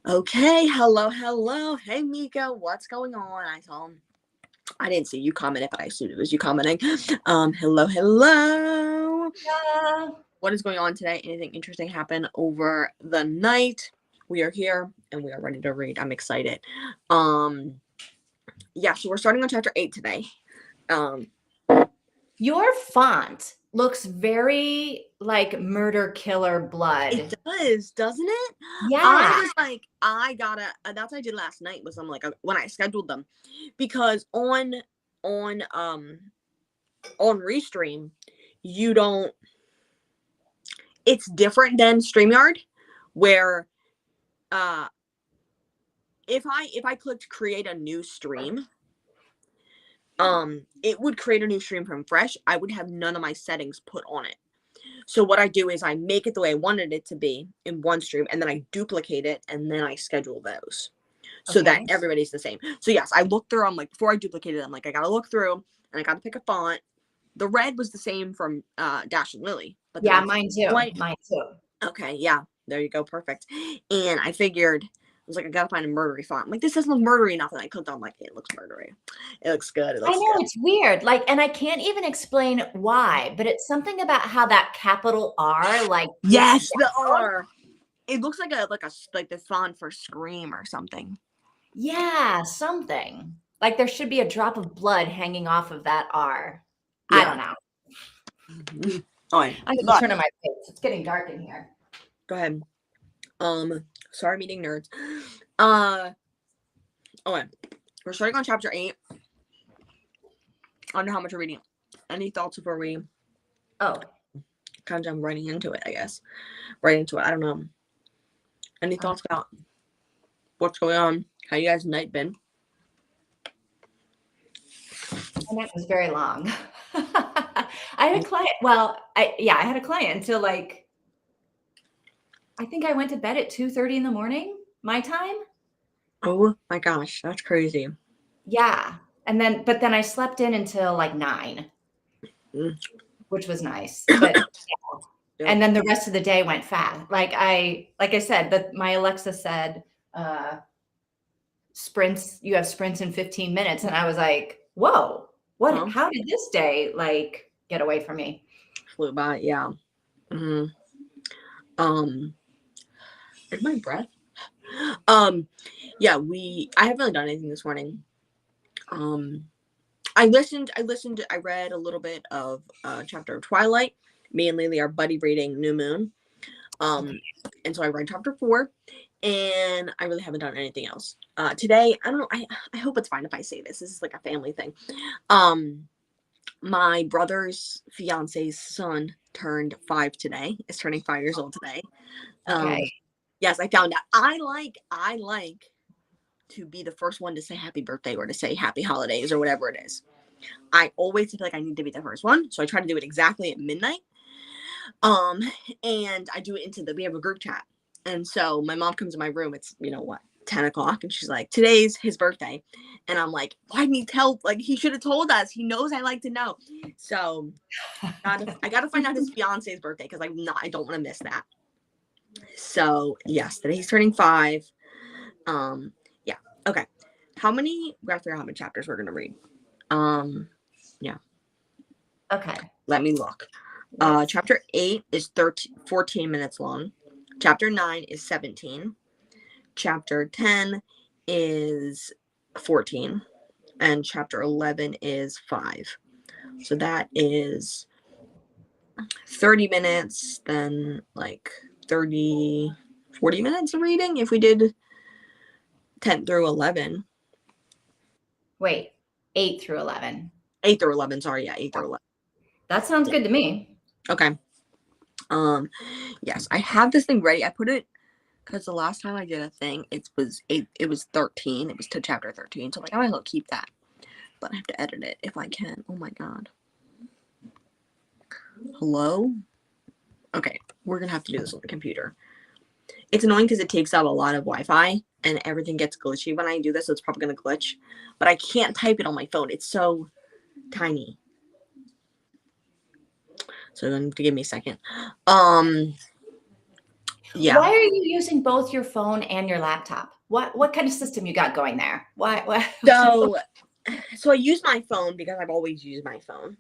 Okay, hello. Hey, Mika, what's going on? I didn't see you commented, but I assumed it was you commenting. Hello. Yeah. What is going on today? Anything interesting happen over the night? We are here and we are ready to read. I'm excited. So we're starting on chapter 8 today. Your font looks very like murder killer blood. It does, doesn't it? Yeah. I was like, that's what I did last night was I'm like, when I scheduled them, because on Restream, you don't, it's different than StreamYard, where if I clicked create a new stream, it would create a new stream from fresh. I would have none of my settings put on it. So what I do is I make it the way I wanted it to be in one stream, and then I duplicate it, and then I schedule those so that everybody's the same. So yes, I looked through. I'm like, before I duplicated, I'm like, I gotta look through, and I gotta pick a font. The red was the same from Dash and Lily, but yeah, mine too. White. Mine too. Okay, yeah, there you go, perfect. And I figured, I was like, I gotta find a murdery font. I'm like, this doesn't look murdery enough. And I clicked on, I'm like, it looks murdery. It looks good. It looks I know good. it's weird. Like, and I can't even explain why, but it's something about how that capital R, like, yes, the R. It looks like the font for Scream or something. Yeah, something. Like there should be a drop of blood hanging off of that R. Yeah. I don't know. Oh, I need to turn on my face. It's getting dark in here. Go ahead. Sorry, I'm eating nerds. Okay. We're starting on chapter 8. I don't know how much we're reading. Any thoughts before we kind of jump right into it, I guess. Right into it. I don't know. Any thoughts about what's going on? How you guys' night been? My night was very long. I had a client. Well, I had a client until like, I think I went to bed at 2:30 in the morning, my time. Oh my gosh, that's crazy. Yeah. But then I slept in until like 9, which was nice. But and then the rest of the day went fast. Like I said, that my Alexa said, sprints, you have sprints in 15 minutes. And I was like, whoa, what, how did this day like get away from me? Flew by, yeah. In my breath. Yeah, I haven't really done anything this morning. I read a little bit of chapter of Twilight. Me and Lily are buddy reading New Moon. And so I read chapter 4, and I really haven't done anything else. Today, I don't know, I hope it's fine if I say this. This is like a family thing. My brother's fiance's son turned 5 today. Is turning 5 years old today. Yes, I found out. I like to be the first one to say happy birthday or to say happy holidays or whatever it is. I always feel like I need to be the first one, so I try to do it exactly at midnight. And I do it we have a group chat, and so my mom comes in my room. It's 10 o'clock, and she's like, "Today's his birthday," and I'm like, "Why didn't he tell? Like, he should have told us. He knows I like to know." So I gotta find out his fiance's birthday because I don't want to miss that. So yes, today he's turning 5. Yeah. Okay. We gotta figure out how many chapters we're gonna read. Yeah. Okay. Let me look. Chapter 8 is 14 minutes long. Chapter 9 is 17. Chapter 10 is 14. And chapter 11 is 5. So that is 30 minutes, then like 40 minutes of reading if we did 10 through 11. Wait, 8 through 11. 8 through 11, sorry. Yeah, 8 through 11. That sounds good to me. Okay. Yes, I have this thing ready. I put it because the last time I did a thing, it was 13. It was to chapter 13. So I might as well keep that. But I have to edit it if I can. Oh my god. Hello? Okay, we're gonna have to do this on the computer. It's annoying because it takes out a lot of Wi-Fi and everything gets glitchy when I do this, so it's probably gonna glitch. But I can't type it on my phone. It's so tiny. So then give me a second. Yeah. Why are you using both your phone and your laptop? What kind of system you got going there? Why? So I use my phone because I've always used my phone.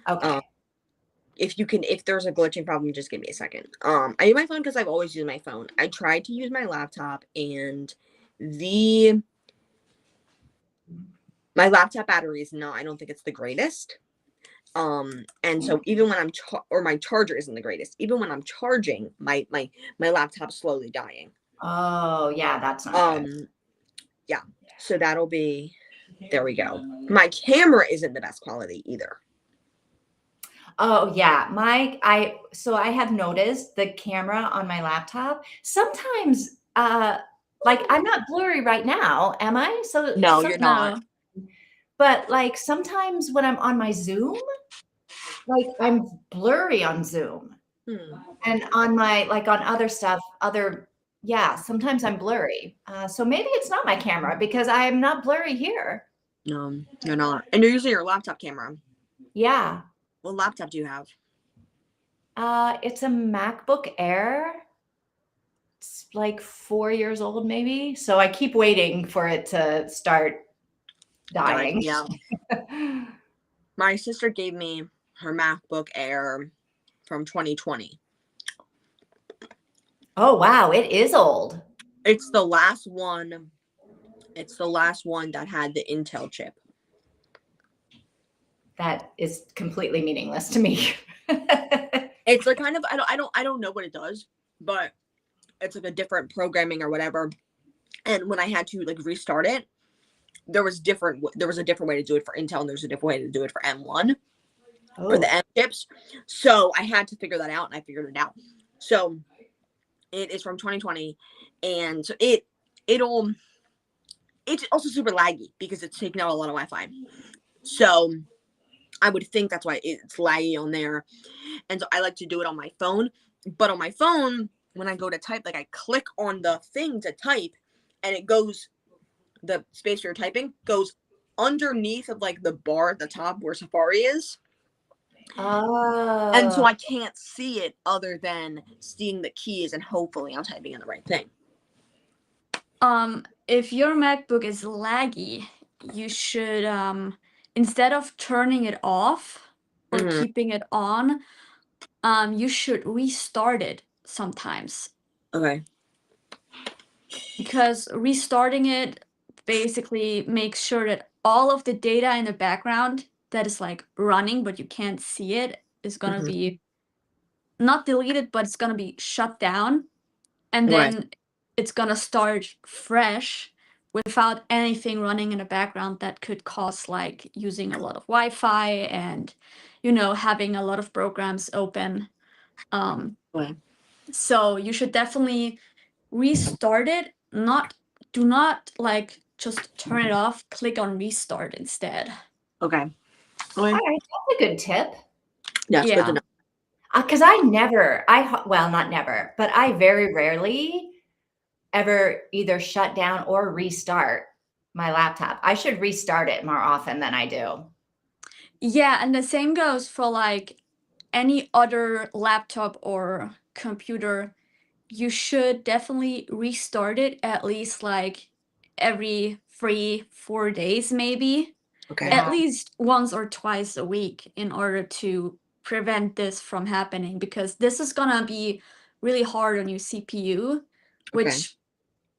Okay. If there's a glitching problem, just give me a second. I use my phone because I've always used my phone. I tried to use my laptop, and my laptop battery is not, I don't think it's the greatest. And so even when or my charger isn't the greatest. Even when I'm charging, my laptop's slowly dying. Oh, yeah, that's not good. Yeah. So that'll be, there we go. My camera isn't the best quality either. Oh, yeah. So I have noticed the camera on my laptop sometimes, like I'm not blurry right now, am I? No, you're not. But like sometimes when I'm on my Zoom, like I'm blurry on Zoom. And on my on other stuff, yeah, sometimes I'm blurry. So maybe it's not my camera because I'm not blurry here. No, you're not. And you're using your laptop camera. Yeah. What laptop do you have? It's a MacBook Air. It's like 4 years old, maybe. So I keep waiting for it to start dying. Yeah. My sister gave me her MacBook Air from 2020. Oh, wow. It is old. It's the last one. It's the last one that had the Intel chip. That is completely meaningless to me. It's like kind of, I don't know what it does, but it's like a different programming or whatever. And when I had to like restart it, there was a different way to do it for Intel, and there's a different way to do it for M1 for the M chips. So I had to figure that out, and I figured it out. So it is from 2020, and so it's also super laggy because it's taking out a lot of Wi-Fi. So I would think that's why it's laggy on there. And so I like to do it on my phone. But on my phone, when I go to type, like I click on the thing to type, and it goes, the space you're typing goes underneath of like the bar at the top where Safari is. Oh. And so I can't see it other than seeing the keys, and hopefully I'm typing in the right thing. If your MacBook is laggy, you should instead of turning it off or keeping it on, you should restart it sometimes. Okay. Because restarting it basically makes sure that all of the data in the background that is like running but you can't see it is gonna be not deleted, but it's gonna be shut down, and then it's gonna start fresh without anything running in the background that could cause like using a lot of Wi-Fi and having a lot of programs open. So you should definitely restart it. Do not like just turn it off. Click on restart instead. Okay. All right, that's a good tip. That's good to know. Because not never, but I very rarely ever either shut down or restart my laptop. I should restart it more often than I do. Yeah, and the same goes for like any other laptop or computer. You should definitely restart it at least like every 3-4 days, maybe. Okay. At least once or twice a week in order to prevent this from happening, because this is gonna be really hard on your CPU, which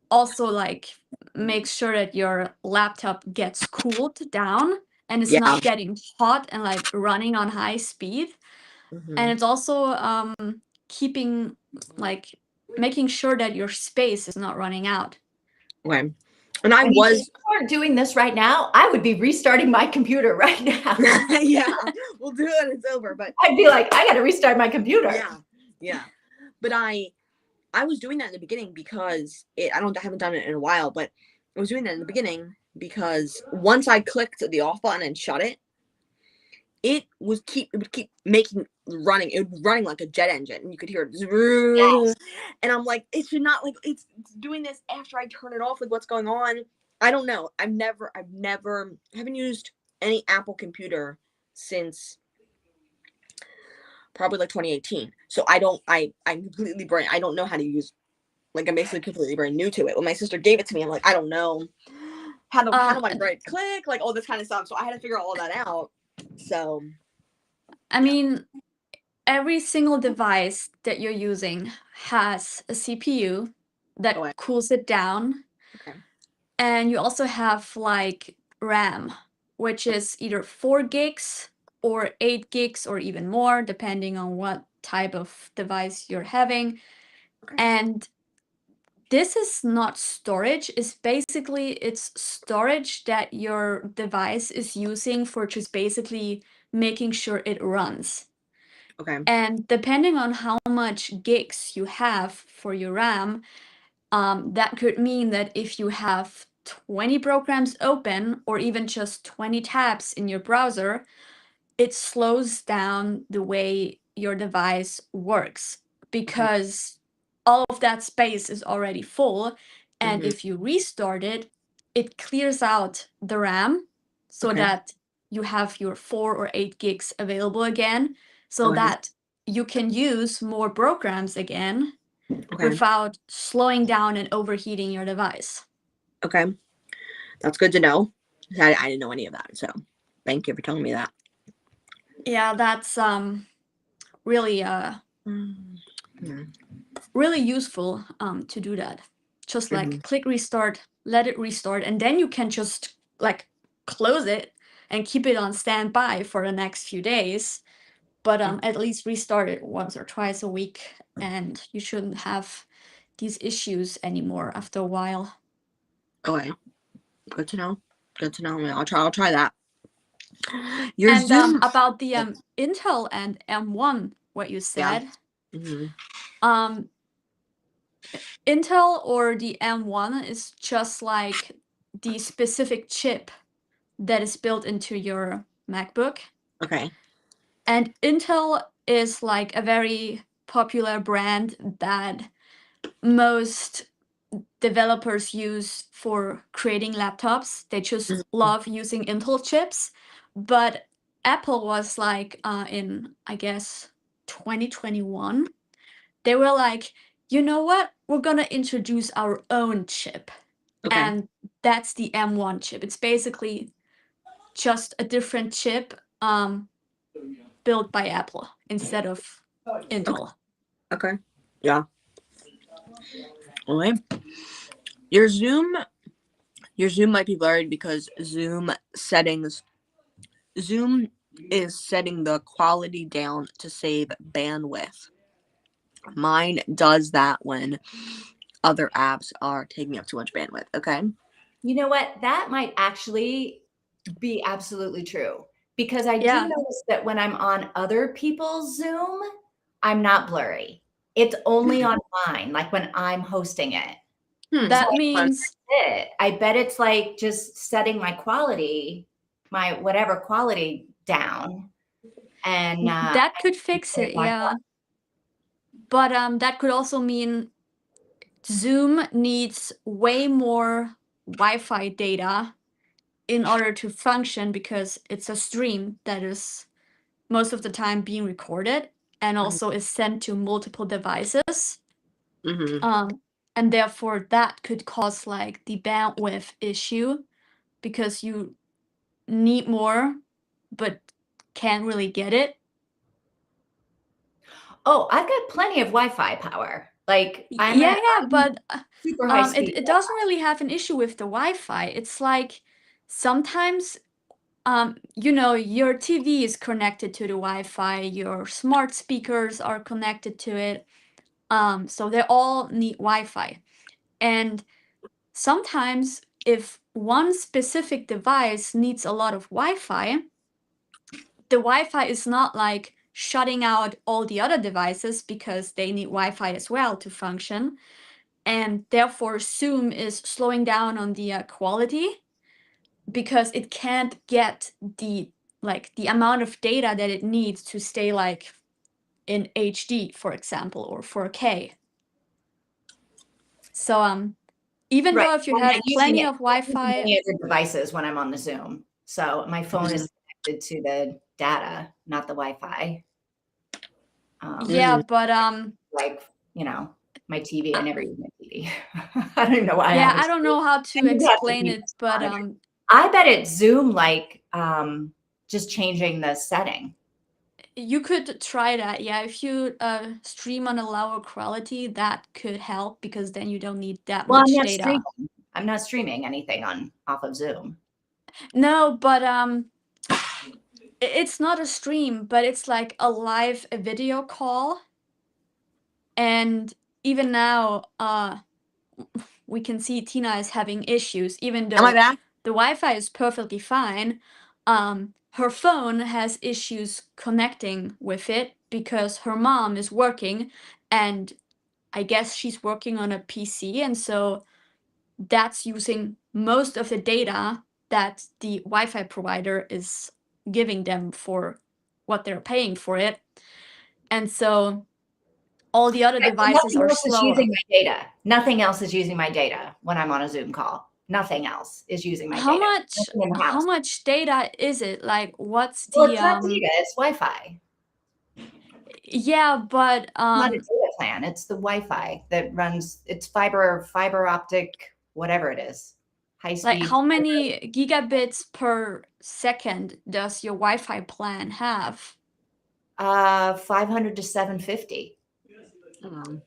also like makes sure that your laptop gets cooled down and it's not getting hot and like running on high speed. And it's also making sure that your space is not running out. Okay. And if you weren't doing this right now, I would be restarting my computer right now. Yeah, we'll do it. It's over. But I'd be like, I got to restart my computer. Yeah. But I was doing that in the beginning because I haven't done it in a while, but I was doing that in the beginning because once I clicked the off button and shut it, it would keep running. It was running like a jet engine, and you could hear it. Yes. And I'm like, it should not, like, it's doing this after I turn it off. Like, what's going on? I don't know. I haven't used any Apple computer since probably like 2018. So I'm completely brain. I don't know how to use Like I'm basically completely brand new to it. When my sister gave it to me, I'm like, I don't know how do I right click, like all this kind of stuff. So I had to figure all that out. So I mean, every single device that you're using has a CPU that Okay. cools it down. Okay. And you also have like RAM, which is either 4 gigs or 8 gigs or even more, depending on what type of device you're having. Okay. And this is not storage, it's storage that your device is using for just basically making sure it runs. Okay. And depending on how much gigs you have for your RAM, that could mean that if you have 20 programs open or even just 20 tabs in your browser, it slows down the way your device works because all of that space is already full. And if you restart it, it clears out the RAM so Okay. that you have your 4 or 8 gigs available again, so Okay. that you can use more programs again Okay. without slowing down and overheating your device. Okay. That's good to know. I didn't know any of that. So thank you for telling me that. Yeah, that's really really useful to do that. Just like click restart, let it restart, and then you can just like close it and keep it on standby for the next few days. But at least restart it once or twice a week, and you shouldn't have these issues anymore after a while. Okay. Good to know. Good to know. I'll try that. Your And Zoom about the Intel and M1, what you said. Intel or the M1 is just like the specific chip that is built into your MacBook. Okay. And Intel is like a very popular brand that most developers use for creating laptops. They just love using Intel chips. But Apple was like in, I guess, 2021, they were like, you know what? We're going to introduce our own chip. Okay. And that's the M1 chip. It's basically just a different chip built by Apple instead of Intel. Okay. Yeah. Okay. Your Zoom might be blurred because Zoom is setting the quality down to save bandwidth. Mine does that when other apps are taking up too much bandwidth. Okay. You know what? That might actually be absolutely true, because I do Yeah. notice that when I'm on other people's Zoom, I'm not blurry. It's only on mine, like when I'm hosting it. That means I bet it's like just setting my quality, my whatever quality down. And that could fix it, yeah. But that could also mean Zoom needs way more Wi-Fi data in order to function, because it's a stream that is most of the time being recorded and also is sent to multiple devices. And therefore that could cause like the bandwidth issue, because you need more but can't really get it. oh, I've got plenty of Wi-Fi power. Like I'm But super high speed. it doesn't really have an issue with the Wi-Fi. It's like sometimes you know, your TV is connected to the Wi-Fi, your smart speakers are connected to it. So they all need Wi-Fi. And sometimes if one specific device needs a lot of Wi-Fi, the Wi-Fi is not like shutting out all the other devices because they need Wi-Fi as well to function. And therefore Zoom is slowing down on the quality, because it can't get the amount of data that it needs to stay like in HD, for example, or 4K. So even though if you have plenty of Wi-Fi, many other devices when I'm on the Zoom, so my phone is connected to the data, not the Wi-Fi. Yeah, but like, you know, my TV, I never use my TV. be. I don't even know why I Yeah, haven't. I don't know how to You have to explain be it, but monitored. I bet it's Zoom, like just changing the setting. you could try that. Yeah, if you stream on a lower quality, that could help because then you don't need that Well, I'm much not data. streaming. I'm not streaming anything off of Zoom. No, but it's not a stream, but it's like a live video call. And even now, we can see Tina is having issues, even Am I though back? the Wi-Fi is perfectly fine. Her phone has issues connecting with it because her mom is working, and I guess she's working on a PC, and so that's using most of the data that the Wi-Fi provider is giving them for what they're paying for it. And so all the other devices Nothing are else is slower. using my data. Nothing else is using my data when I'm on a Zoom call. Nothing else is using my How data. much Nothing in the how house. much data is it? Like what's Well, the it's not data, it's Wi-Fi. yeah, but Not a data plan. It's the Wi-Fi that runs. It's fiber optic, whatever it is, high like speed. how many gigabits per second does your Wi-Fi plan have? 500 to 750.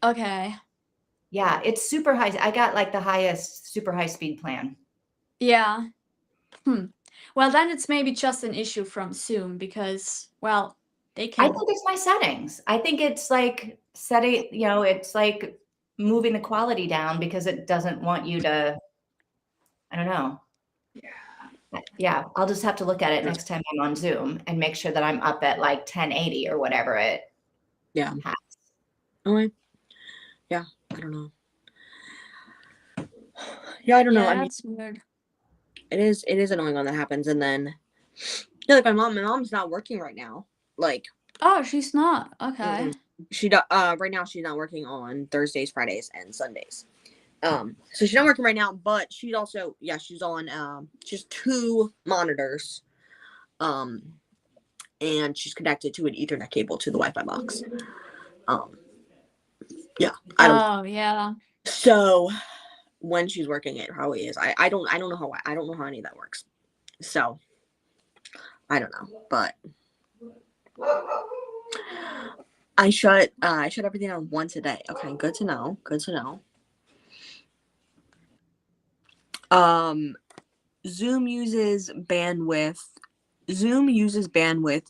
Okay. Yeah, it's super high. I got like the highest super high speed plan. Yeah. Well, then it's maybe just an issue from Zoom because, well, they I can. think it's my settings. I think it's like setting, it's like moving the quality down because it doesn't want you to, I don't know. Yeah, I'll just have to look at it next time I'm on Zoom and make sure that I'm up at like 1080 or whatever it Yeah. has. Okay. Yeah, I don't know. Yeah, I don't know. Yeah, I mean, that's weird. it is annoying when that happens. And then, yeah, like my mom's not working right now. Like, Oh, she's not. Okay. right now she's not working on Thursdays, Fridays, and Sundays. So she's not working right now, but she's also, yeah, she's on just 2 monitors. And she's connected to an Ethernet cable to the Wi-Fi box. Yeah, I don't. Oh, yeah. So when she's working, it probably is. I don't know how any of that works. So I don't know, but I shut everything down once a day. Okay, good to know. Good to know. Zoom uses bandwidth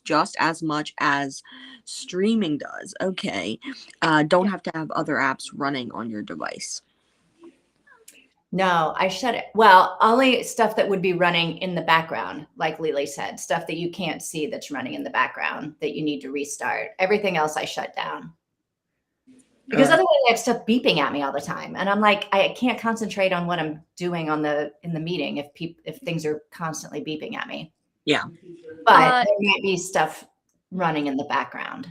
just as much as streaming does. Okay. Don't have to have other apps running on your device. No, I shut it. Well, only stuff that would be running in the background, like Lily said, stuff that you can't see that's running in the background that you need to restart. Everything else I shut down. Because otherwise I have stuff beeping at me all the time. And I'm like, I can't concentrate on what I'm doing in the meeting if things are constantly beeping at me. Yeah. But there might be stuff running in the background.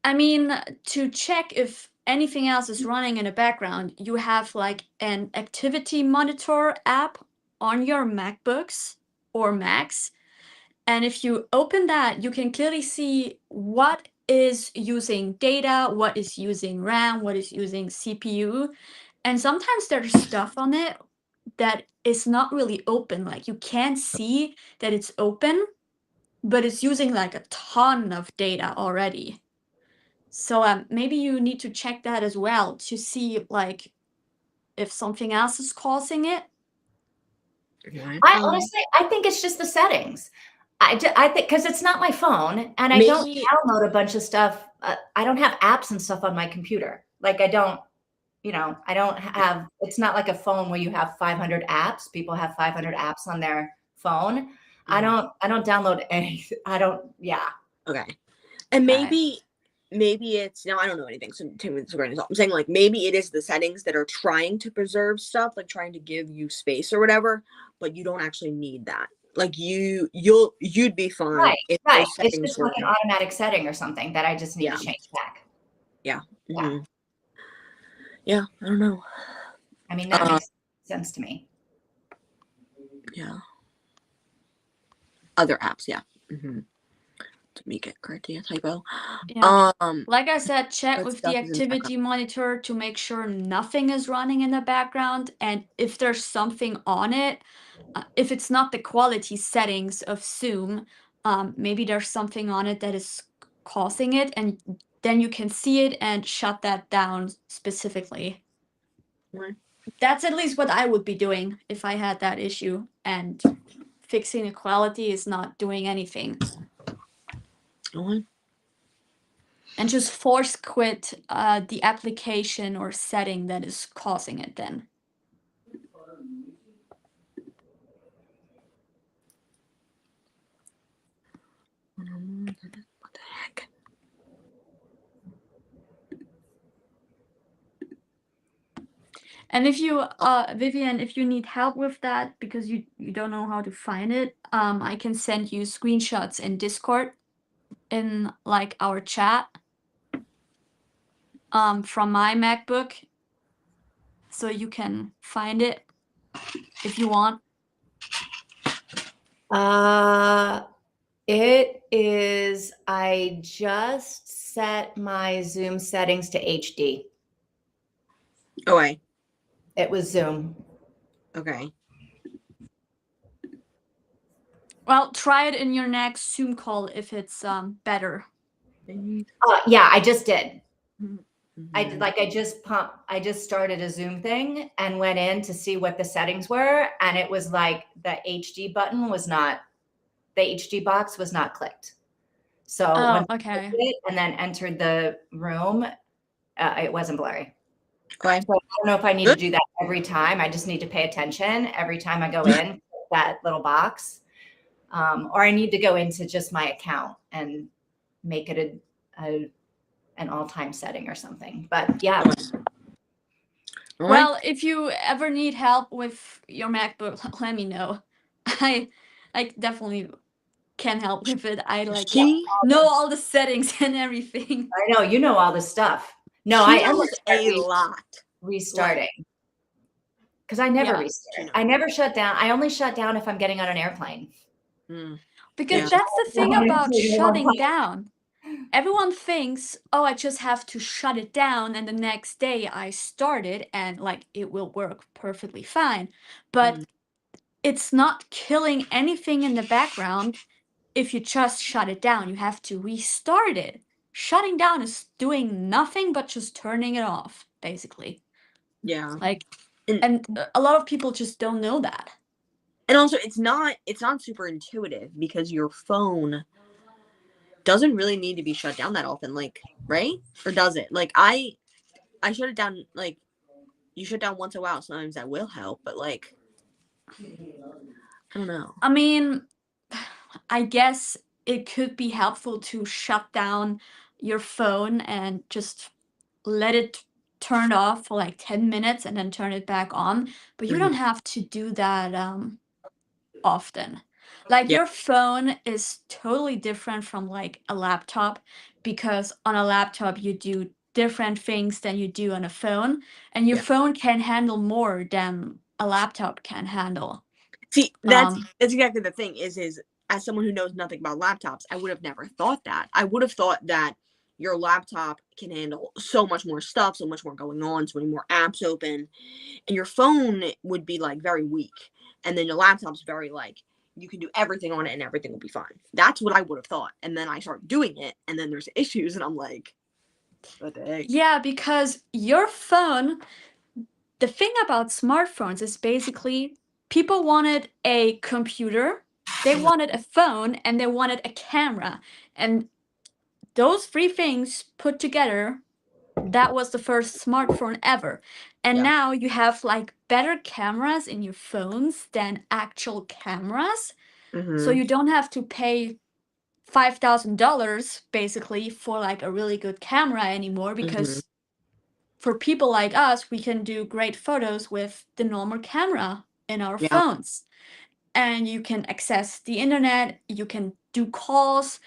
I mean, to check if anything else is running in the background, you have like an activity monitor app on your MacBooks or Macs. And if you open that, you can clearly see what is using data, what is using RAM, what is using CPU. And sometimes there's stuff on it that is not really open. Like you can't see that it's open, but it's using like a ton of data already. So maybe you need to check that as well to see like if something else is causing it. I think it's just the settings. I think because it's not my phone and I don't download a bunch of stuff. I don't have apps and stuff on my computer. Like I don't have, it's not like a phone where you have 500 apps. People have 500 apps on their phone. I don't download anything. Yeah. Okay. And maybe it's, now I don't know anything, so take me with a grain of salt. I'm saying like maybe it is the settings that are trying to preserve stuff, like trying to give you space or whatever, but you don't actually need that. Like you'd be fine. Right. If Right. those It's settings just like an automatic setting or something that I just need to change back. Yeah. Yeah. Yeah. I don't know. I mean, that makes sense to me. Yeah. Other apps. Yeah. Let me get correcting a typo. Yeah. Like I said, check That with stuff the is in the activity monitor to make sure nothing is running in the background. And if there's something on it, if it's not the quality settings of Zoom, maybe there's something on it that is causing it, and then you can see it and shut that down specifically. Right. That's at least what I would be doing if I had that issue, and fixing the quality is not doing anything. Right. And just force quit the application or setting that is causing it then. What the heck? And if you, Vivian, if you need help with that because you don't know how to find it, I can send you screenshots in Discord in like our chat from my MacBook, so you can find it if you want. It is, I just set my Zoom settings to HD. Okay. It was Zoom. Okay. Well, try it in your next Zoom call if it's better. Yeah, I just did. Mhm. I just started a Zoom thing and went in to see what the settings were, and it was like the HD button was not, the HD box was not clicked. So when I okay. clicked it and then entered the room, it wasn't blurry. Okay. So I don't know if I need to do that every time. I just need to pay attention every time I go in that little box, or I need to go into just my account and make it an all-time setting or something. But yeah. Well, if you ever need help with your MacBook, let me know. I definitely can help with it. I like know all the settings and everything. I know you know all this stuff. No, she I knows a lot. Restarting. Because I never restart. I never shut down. I only shut down if I'm getting on an airplane. Because that's the thing about shutting down. Everyone thinks, oh, I just have to shut it down and the next day I start it and like it will work perfectly fine. But it's not killing anything in the background if you just shut it down. You have to restart it. Shutting down is doing nothing but just turning it off, basically. Yeah. Like, and a lot of people just don't know that. And also, it's not super intuitive because your phone doesn't really need to be shut down that often, like, right? Or does it? Like, I shut it down, like, you shut down once in a while. Sometimes that will help, but like, I don't know. I mean, I guess it could be helpful to shut down your phone and just let it turn off for like 10 minutes and then turn it back on. But you don't have to do that often. Like your phone is totally different from like a laptop, because on a laptop you do different things than you do on a phone, and your phone can handle more than a laptop can handle. See, that's exactly the thing is as someone who knows nothing about laptops, I would have never thought that. I would have thought that your laptop can handle so much more stuff, so much more going on, so many more apps open, and your phone would be like very weak. And then your laptop's very like, you can do everything on it and everything will be fine. That's what I would have thought. And then I start doing it and then there's issues and I'm like, what the heck? Yeah, because your phone, the thing about smartphones is basically people wanted a computer, they wanted a phone, and they wanted a camera. And those three things put together, that was the first smartphone ever. And now you have like better cameras in your phones than actual cameras. So you don't have to pay $5,000 basically for like a really good camera anymore, because for people like us, we can do great photos with the normal camera in our phones. And you can access the internet, you can do calls,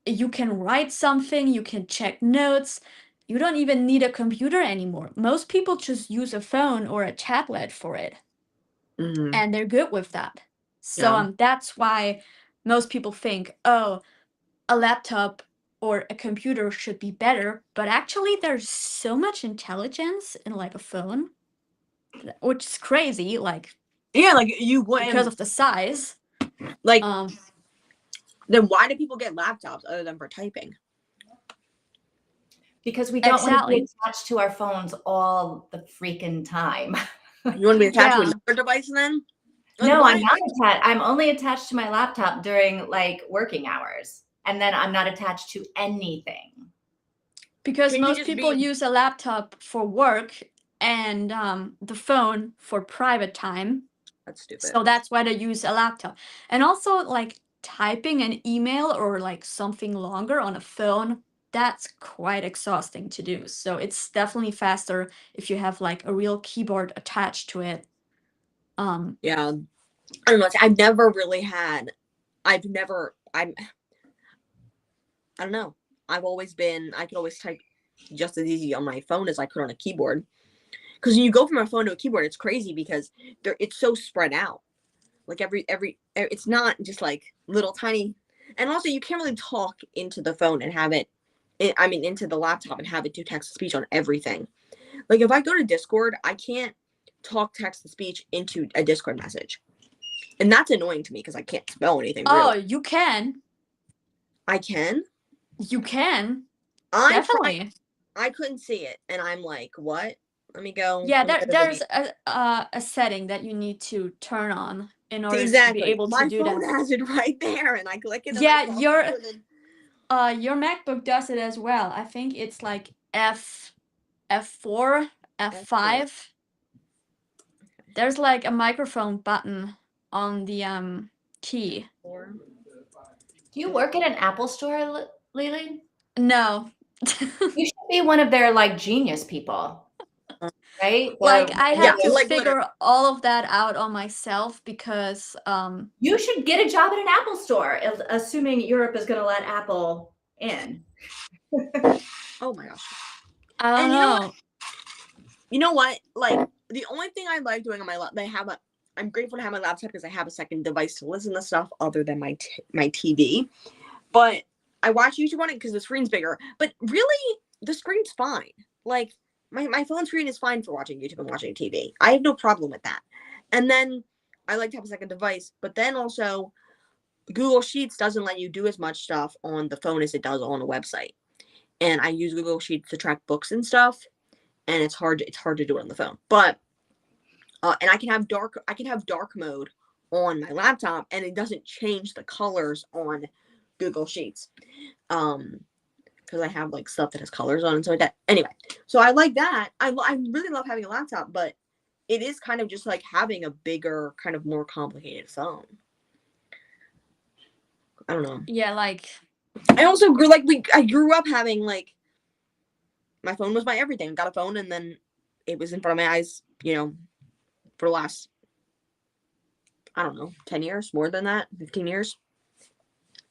you can write something, you can check notes. You don't even need a computer anymore. Most people just use a phone or a tablet for it. And they're good with that. So that's why most people think, oh, a laptop or a computer should be better, but actually there's so much intelligence in like a phone, which is crazy, like Yeah, like you because wouldn't of the size. like. Um, Then why do people get laptops other than for typing? Because we don't want to be Exactly. attached to our phones all the freaking time. You want to be attached to Yeah. another device then? Like, No, why- I'm not attached. I'm only attached to my laptop during like working hours. And then I'm not attached to anything. Because Can you most just people be- use a laptop for work and the phone for private time. That's stupid. So that's why they use a laptop. And also like typing an email or like something longer on a phone, that's quite exhausting to do. So it's definitely faster if you have like a real keyboard attached to it. Yeah, I don't know. I've never really had. I don't know. I've always been. I could always type just as easy on my phone as I could on a keyboard. Because when you go from a phone to a keyboard, it's crazy because it's so spread out. Like it's not just like little tiny. And also, you can't really talk into the phone and have it. Into the laptop and have it do text to speech on everything. Like if I go to Discord, I can't talk text to speech into a Discord message. And that's annoying to me because I can't spell anything. Oh, Really. you can. I can. You can. I Definitely. tried. I couldn't see it, and I'm like, what? Let me go. Yeah, Let me go to there's Vivian. a setting that you need to turn on in order to be Exactly. able to My do phone that. has it right there, and I click it. And Yeah, I talk to it, and your MacBook does it as well. I think it's like F4, F5. There's like a microphone button on the key. F4. Do you work at an Apple store, Lily? No. You should be one of their like genius people, right? Like I Yeah, had to like, figure literally. all of that out on myself because You should get a job at an Apple store, assuming Europe is going to let Apple in. Oh my gosh. I don't And know. You know what? Like the only thing I like doing on my laptop, I'm grateful to have my laptop because I have a second device to listen to stuff other than my TV. But I watch YouTube on it because the screen's bigger. But really, the screen's fine. Like my phone screen is fine for watching YouTube and watching TV. I have no problem with that. And then I like to have a second device. But then also, Google Sheets doesn't let you do as much stuff on the phone as it does on a website. And I use Google Sheets to track books and stuff. And it's hard to do it on the phone. But and I can have dark mode on my laptop, and it doesn't change the colors on Google Sheets. Because I have like stuff that has colors on and so like that. Anyway, so I like that. I really love having a laptop, but it is kind of just like having a bigger, kind of more complicated phone. I don't know. Yeah, like I also I grew up having like my phone was my everything. Got a phone and then it was in front of my eyes, for the last, I don't know, 10 years, more than that, 15 years.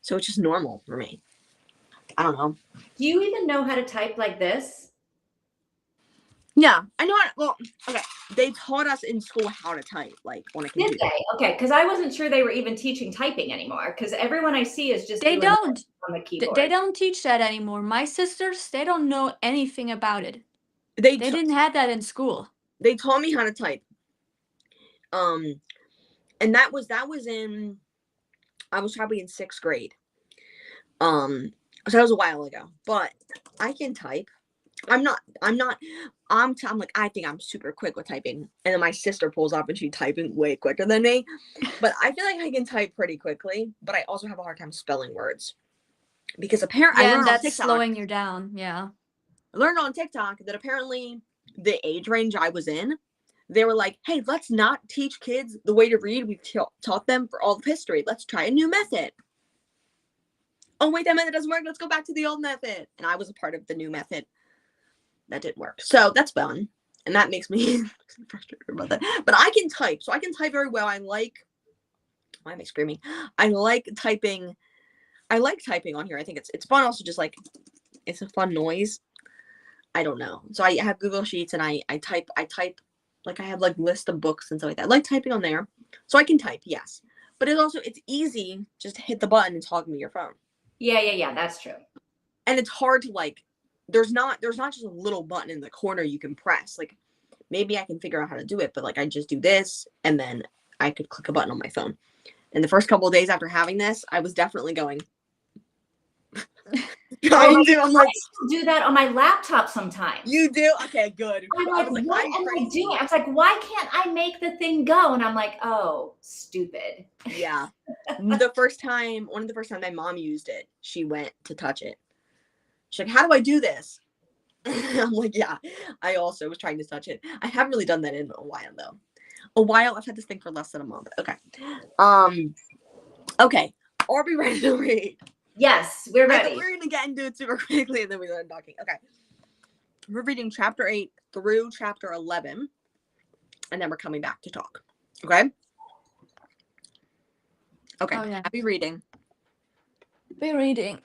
So it's just normal for me. I don't know. Do you even know how to type like this? Yeah, I know. Well, okay. They taught us in school how to type, like on a computer. Did they? Okay, because I wasn't sure they were even teaching typing anymore. Because everyone I see is just they doing don't. on the keyboard. They don't teach that anymore. My sisters, they don't know anything about it. They didn't have that in school. They taught me how to type. And that was in, I was probably in 6th grade. So that was a while ago. But I can type. I'm like, I think I'm super quick with typing. And then my sister pulls up and she's typing way quicker than me. But I feel like I can type pretty quickly. But I also have a hard time spelling words. Because apparently, I learned on that's TikTok. slowing you down. Yeah. I learned on TikTok that apparently the age range I was in, they were like, hey, let's not teach kids the way to read. We've taught them for all of history. Let's try a new method. Oh, wait, that method doesn't work. Let's go back to the old method. And I was a part of the new method. That didn't work. So that's fun. And that makes me frustrated about that. But I can type. So I can type very well. Why am I screaming? I like typing. I like typing on here. I think it's fun. Also, just like, it's a fun noise. I don't know. So I have Google Sheets and I type, like I have like list of books and stuff like that. I like typing on there. So I can type, yes. But it's easy just to hit the button and talk to your phone. Yeah. That's true. And it's hard to like, there's not just a little button in the corner you can press. Like maybe I can figure out how to do it, but like I just do this and then I could click a button on my phone. And the first couple of days after having this, I was definitely going. I'm like, do that on my laptop sometimes. You do? Okay, good. I'm like, what am I doing? I was like, why can't I make the thing go? And I'm like, oh, stupid. Yeah. One of the first time my mom used it, she went to touch it. She's like, how do I do this? I'm like, yeah, I also was trying to touch it. I haven't really done that in a while though. I've had this thing for less than a month. Okay. Okay. Are we ready to read? Yes, we're ready. We're gonna get into it super quickly and then we learn talking. Okay. We're reading chapter 8 through chapter 11. And then we're coming back to talk. Okay? Okay. Oh, yeah. Happy reading. Be reading.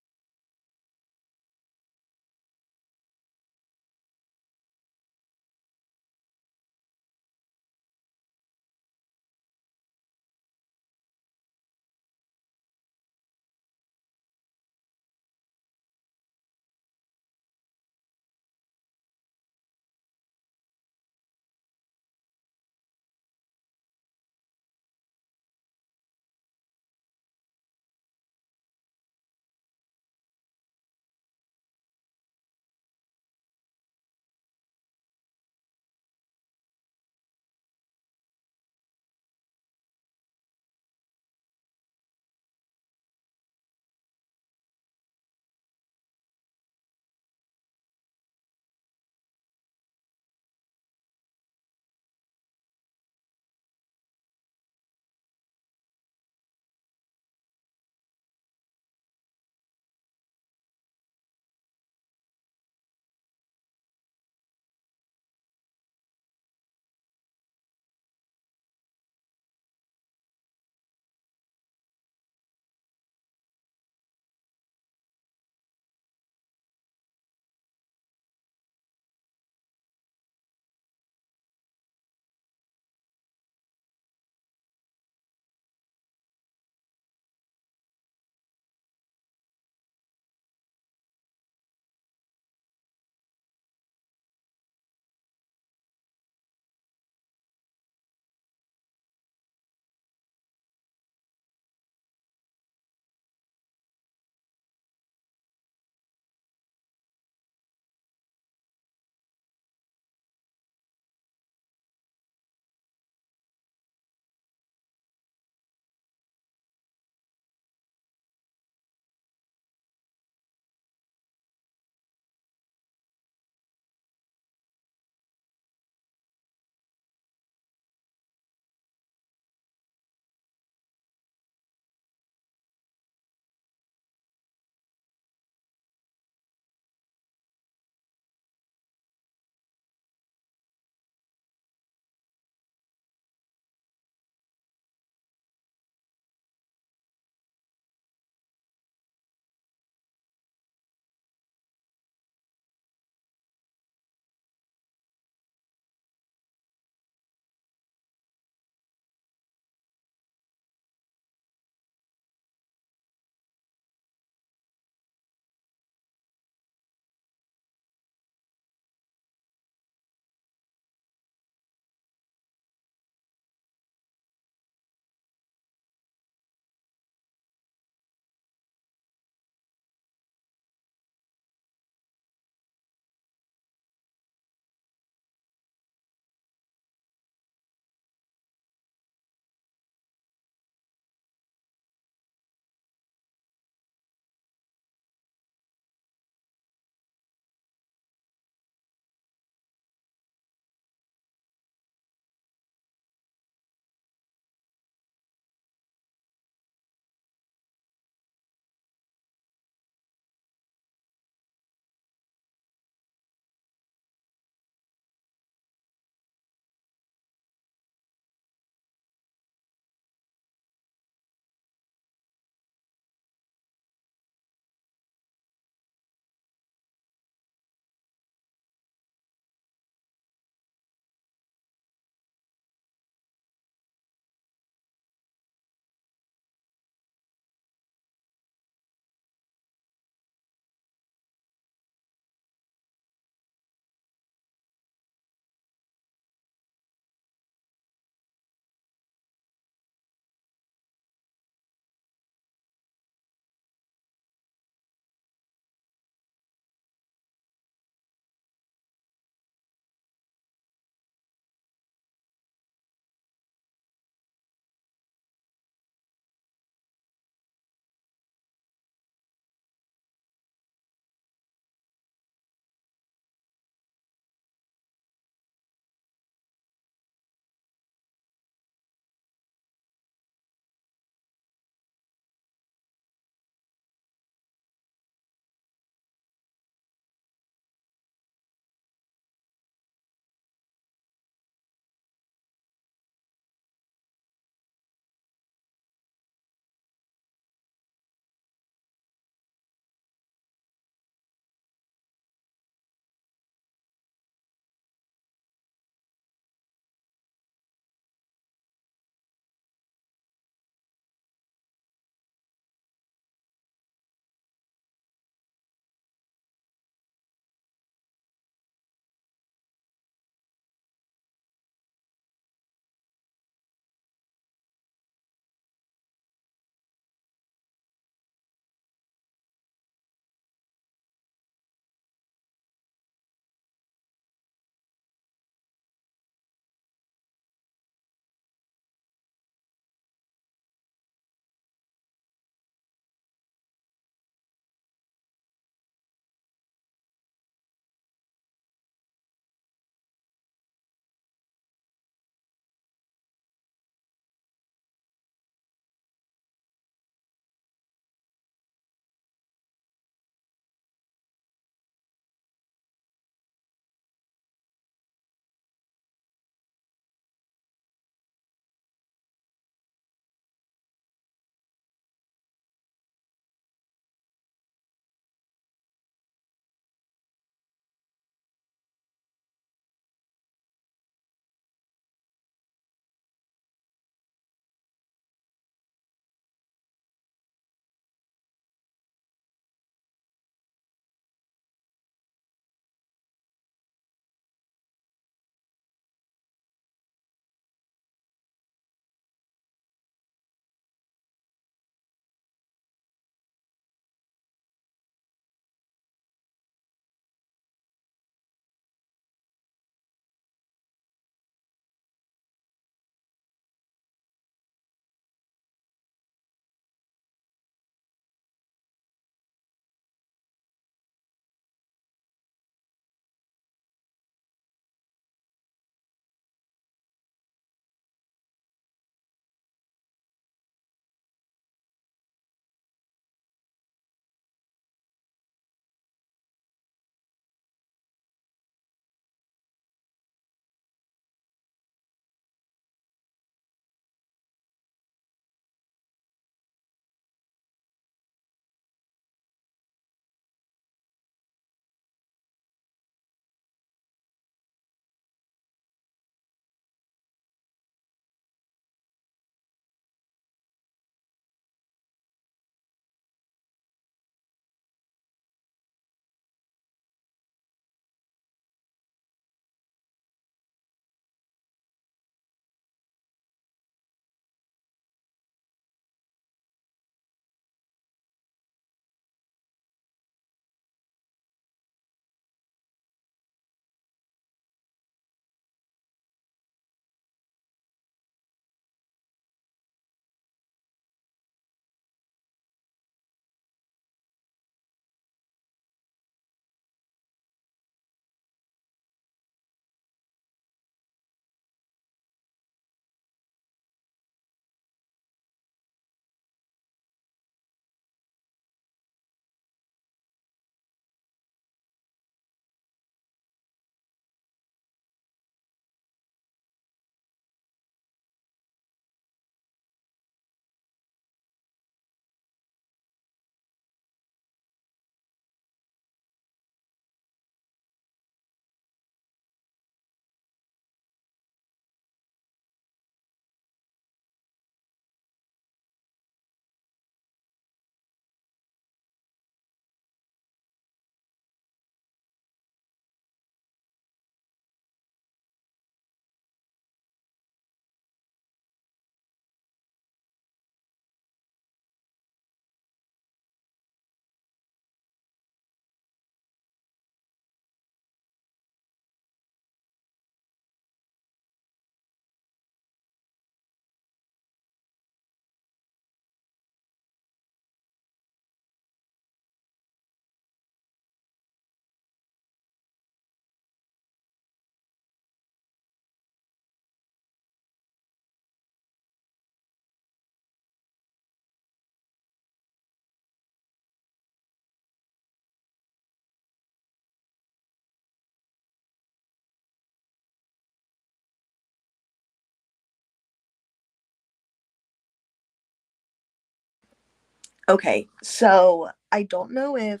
Okay, so I don't know if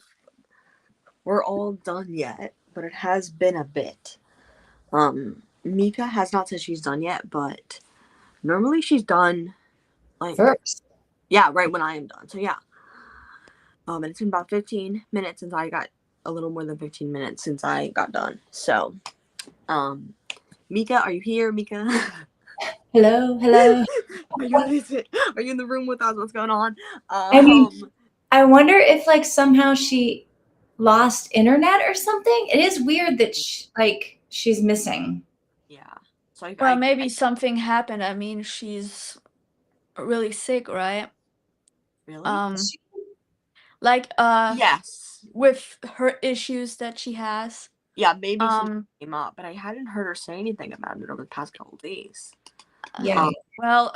we're all done yet, but it has been a bit. Mika has not said she's done yet, but normally she's done like First. yeah, right when I am done. So yeah. And it's been about 15 minutes since I got a little more than 15 minutes since I got done. So, Mika, are you here, Mika? Hello, hello. Are you in the room with us? What's going on? I mean, I wonder if like somehow she lost internet or something. It is weird that she's missing. Yeah. So Well, maybe something happened. I mean, she's really sick, right? really? Like Yes. with her issues that she has. Yeah, maybe something came up, but I hadn't heard her say anything about it over the past couple of days. Yeah. Well,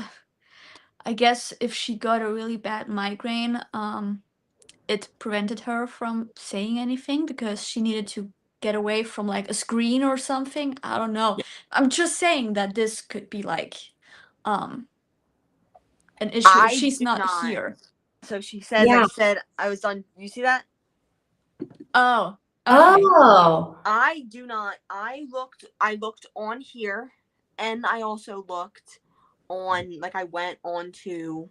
I guess if she got a really bad migraine, it prevented her from saying anything because she needed to get away from like a screen or something. I don't know. Yeah. I'm just saying that this could be like an issue if she's not here. So she says, Yeah. I said I was done. You see that? Oh. Okay. Oh. I do not. I looked on here, and I also looked on, like, I went onto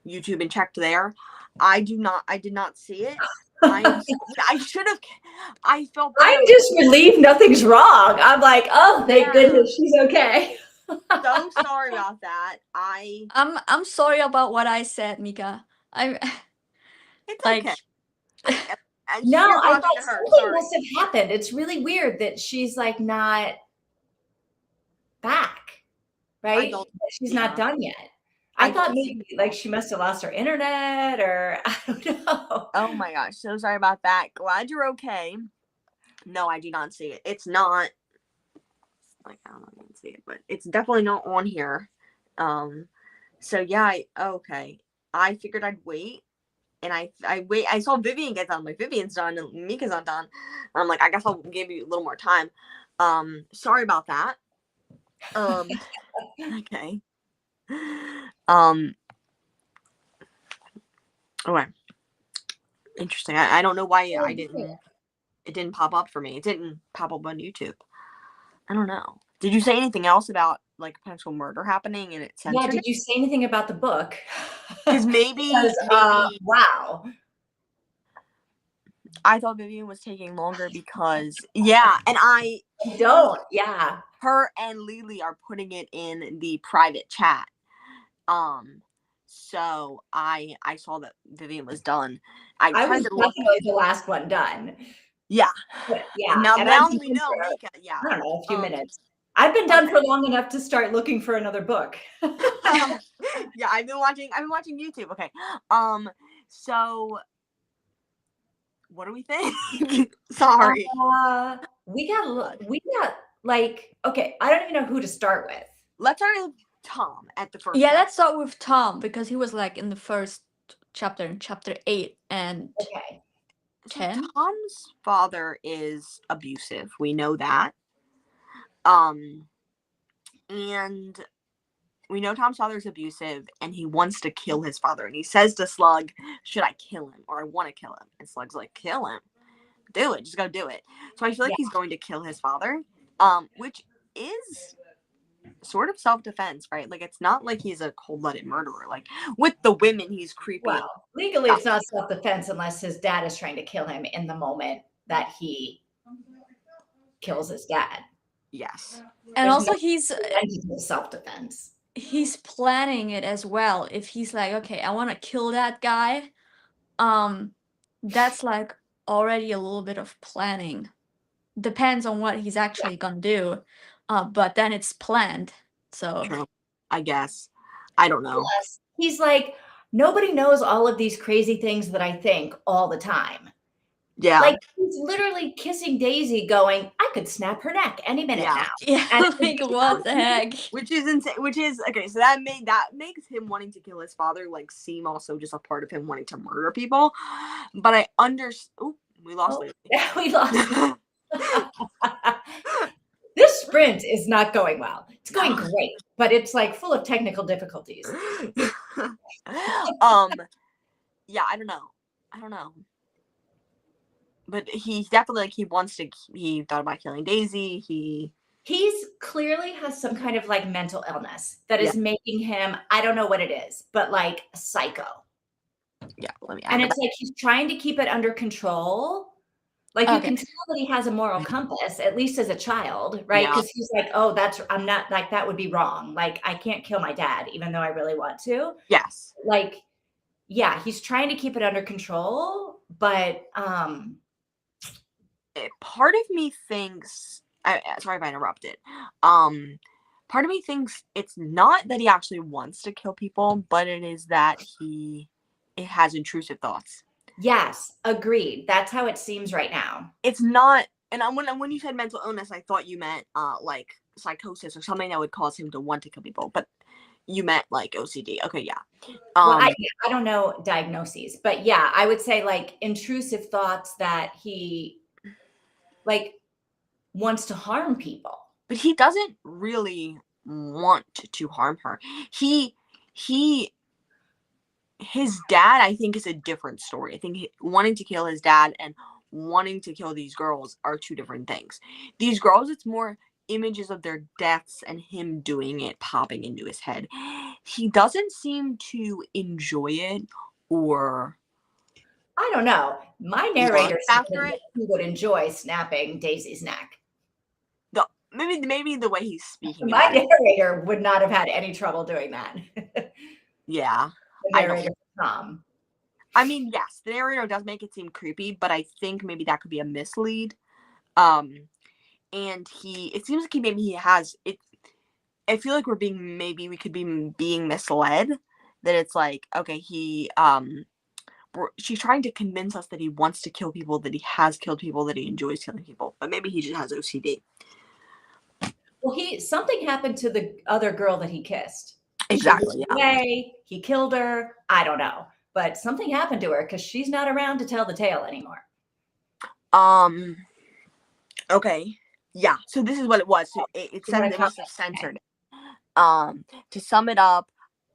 YouTube and checked there. I did not see it. I should have. I felt bad. I'm just relieved nothing's wrong. I'm like, oh, thank goodness she's okay. So sorry about that. I'm sorry about what I said, Mika. It's like okay. No, You're I talking thought to her. something Sorry. must have happened. It's really weird that she's like not back, right? She's not done yet. I thought maybe like she must have lost her internet or I don't know. Oh my gosh, so sorry about that. Glad you're okay. No, I do not see it. It's not, like, I don't know if you can see it, but it's definitely not on here. So yeah, okay. I figured I'd wait, and I wait. I saw Vivian get done. Like, Vivian's done and Mika's not done. I'm like, I guess I'll give you a little more time. Sorry about that. Okay. Okay. Interesting. I don't know why it didn't pop up for me. It didn't pop up on YouTube. I don't know. Did you say anything else about like potential murder happening and it censored? Yeah, did you say anything about the book? Because maybe wow. I thought Vivian was taking longer because and her and Lily are putting it in the private chat. So I saw that Vivian was done. I was definitely the last one done. Yeah. Yeah. And now we know Mika. Yeah. I don't know, a few minutes. I've been done for long enough to start looking for another book. Yeah, I've been watching YouTube. Okay. So what do we think? Sorry. We got like, okay, I don't even know who to start with. Let's start with Tom at the first. Yeah, let's start with Tom because he was like in the first chapter, in chapter 8 and 10. So Tom's father is abusive. We know that. And we know Tom's father is abusive, and he wants to kill his father. And he says to Slug, "Should I kill him, or I want to kill him?" And Slug's like, "Kill him. Do it. Just go do it." So I feel like he's going to kill his father, which is sort of self-defense, right? Like, it's not like he's a cold-blooded murderer. Like, with the women, he's creepy. Well, legally, it's not self-defense unless his dad is trying to kill him in the moment that he kills his dad. Yes. And also he's self-defense. He's planning it as well. If he's like, okay, I want to kill that guy, that's like already a little bit of planning. Depends on what he's actually gonna do, but then it's planned. So true. I guess. I don't know. Plus, he's like, nobody knows all of these crazy things that I think all the time. Yeah. Like, he's literally kissing Daisy going, I could snap her neck any minute now. Yeah, like, what the heck? Which is insane. Which is, okay, so that makes him wanting to kill his father, like, seem also just a part of him wanting to murder people. But I understand. Oh, we lost Lily. Yeah, we lost This sprint is not going well. It's going great, but it's like full of technical difficulties. yeah, I don't know. But he's definitely like he thought about killing Daisy. He's clearly has some kind of like mental illness that Yeah. is making him, I don't know what it is, but like a psycho. Yeah, let me And add it's like he's trying to keep it under control. Like you can tell that he has a moral compass, at least as a child, right? Yeah. Because he's like, oh, I'm not like that would be wrong. Like I can't kill my dad, even though I really want to. Yes. Like, yeah, he's trying to keep it under control, but part of me thinks sorry if I interrupted. Part of me thinks it's not that he actually wants to kill people, but it is that it has intrusive thoughts. yes, agreed. That's how it seems right now. It's not, and when you said mental illness, I thought you meant like psychosis or something that would cause him to want to kill people, but you meant like OCD. Okay, yeah. Well, I don't know diagnoses, but yeah, I would say like intrusive thoughts that he like wants to harm people. But he doesn't really want to harm her. His dad, I think, is a different story. I think wanting to kill his dad and wanting to kill these girls are two different things. These girls, it's more images of their deaths and him doing it popping into his head. He doesn't seem to enjoy it, or I don't know. My narrator said after that it. he would enjoy snapping Daisy's neck. Maybe the way he's speaking. My narrator would not have had any trouble doing that. Yeah. The narrator, Tom. I mean, yes, the narrator does make it seem creepy, but I think maybe that could be a mislead. And it seems like he has it. I feel like we could be being misled, that it's like, okay, she's trying to convince us that he wants to kill people, that he has killed people, that he enjoys killing people, but maybe he just has OCD. Well, something happened to the other girl that he kissed. Exactly. She was away, he killed her. I don't know, but something happened to her because she's not around to tell the tale anymore. Okay. Yeah. So this is what it was. So it said they must have censored it. To sum it up,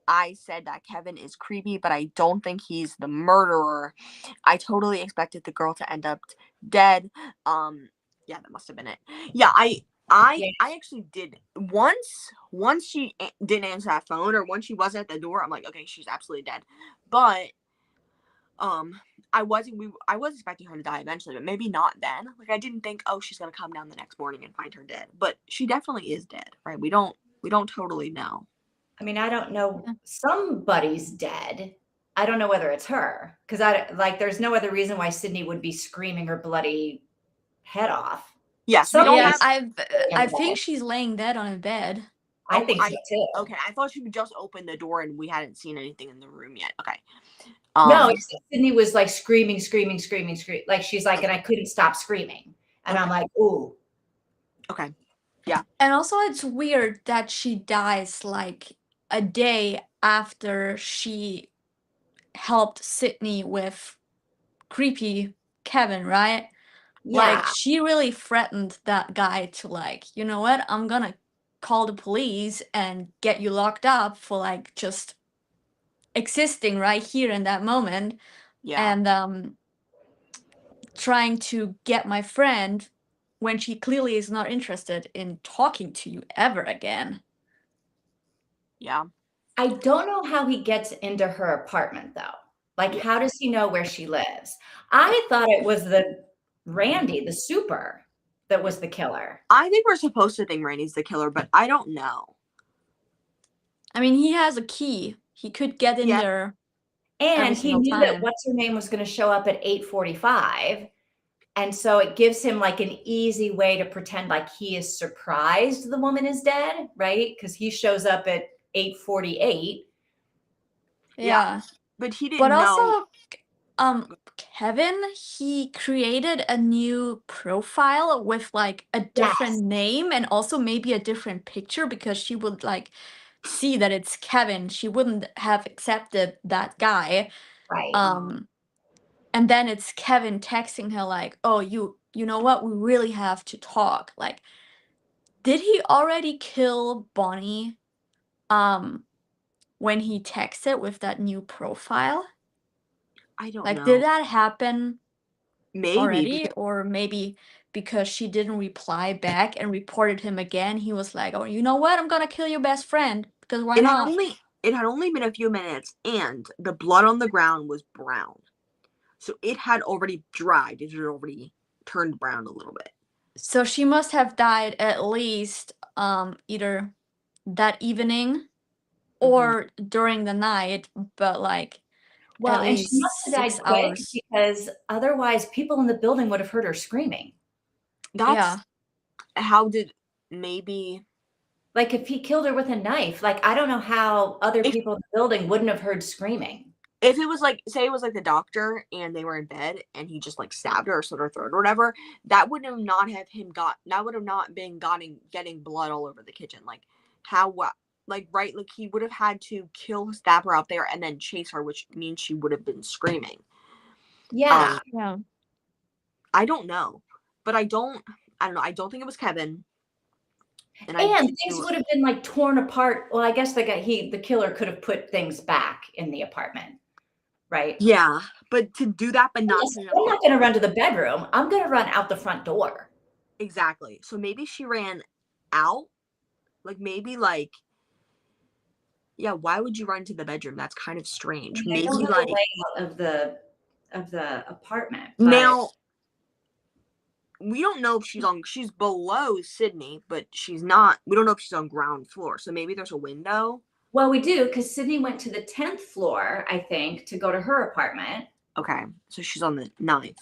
I said that Kevin is creepy, but I don't think he's the murderer. I totally expected the girl to end up dead. Yeah, that must have been it. Yeah, I actually did once she didn't answer that phone, or once she was at the door, I'm like, okay, she's absolutely dead. But I was expecting her to die eventually, but maybe not then. Like I didn't think, oh, she's gonna come down the next morning and find her dead. But she definitely is dead, right? We don't totally know. I mean, I don't know. Somebody's dead. I don't know whether it's her, because there's no other reason why Sydney would be screaming her bloody head off. Yes, I think she's laying dead on a bed. I think so too. Okay, I thought she would just open the door and we hadn't seen anything in the room yet. Okay. No, Sydney was like screaming. Like she's like, and I couldn't stop screaming. And I'm like, ooh. Okay. Yeah. And also it's weird that she dies like a day after she helped Sydney with creepy Kevin, right? Yeah. Like she really threatened that guy to like, you know what? I'm gonna call the police and get you locked up for like just existing right here in that moment. Yeah. And trying to get my friend when she clearly is not interested in talking to you ever again. Yeah. I don't know how he gets into her apartment though. Like, how does he know where she lives? I thought it was Randy, the super, that was the killer. I think we're supposed to think Randy's the killer, but I don't know. I mean, he has a key. He could get in there. And he knew that what's her name was going to show up at 8:45. And so it gives him like an easy way to pretend like he is surprised the woman is dead, right? Because he shows up at 8:48. Yeah. But he didn't know. Also, Kevin, he created a new profile with like a different name and also maybe a different picture, because she would like see that it's Kevin. She wouldn't have accepted that guy. Right. And then it's Kevin texting her like, oh, you know what? We really have to talk. Like, did he already kill Bonnie when he texted with that new profile? I don't Like, know. did that happen Maybe already? because, Or maybe because she didn't reply back and reported him again, he was like, oh, you know what? I'm gonna kill your best friend. Because why it had not? only been a few minutes, and the blood on the ground was brown. So it had already dried. It had already turned brown a little bit. So she must have died at least either that evening or during the night, but like Well, at and she must least have died 6 quick hours. because otherwise people in the building would have heard her screaming. Yeah. How did maybe Like if he killed her with a knife, like I don't know how other If- people in the building wouldn't have heard screaming. if it was like, say it was like the doctor and they were in bed and he just like stabbed her or slit her throat or whatever, that would have not have him got that would have not been getting blood all over the kitchen. Like how like right, like he would have had to stab her out there and then chase her, which means she would have been screaming. Yeah. Yeah. I don't know. But I don't know. I don't think it was Kevin. And things would have been like torn apart. Well, I guess the killer could have put things back in the apartment, right? Yeah, but to do that, but not Yes, to I'm not going to run to the bedroom. I'm going to run out the front door. exactly. So maybe she ran out. Like maybe like yeah. Why would you run to the bedroom? That's kind of strange. I Maybe don't know like the layout of the apartment. But now we don't know if she's below Sydney, but she's not. We don't know if she's on ground floor. So maybe there's a window. well, we do because Sydney went to the 10th floor, I think, to go to her apartment. Okay, so she's on the 9th.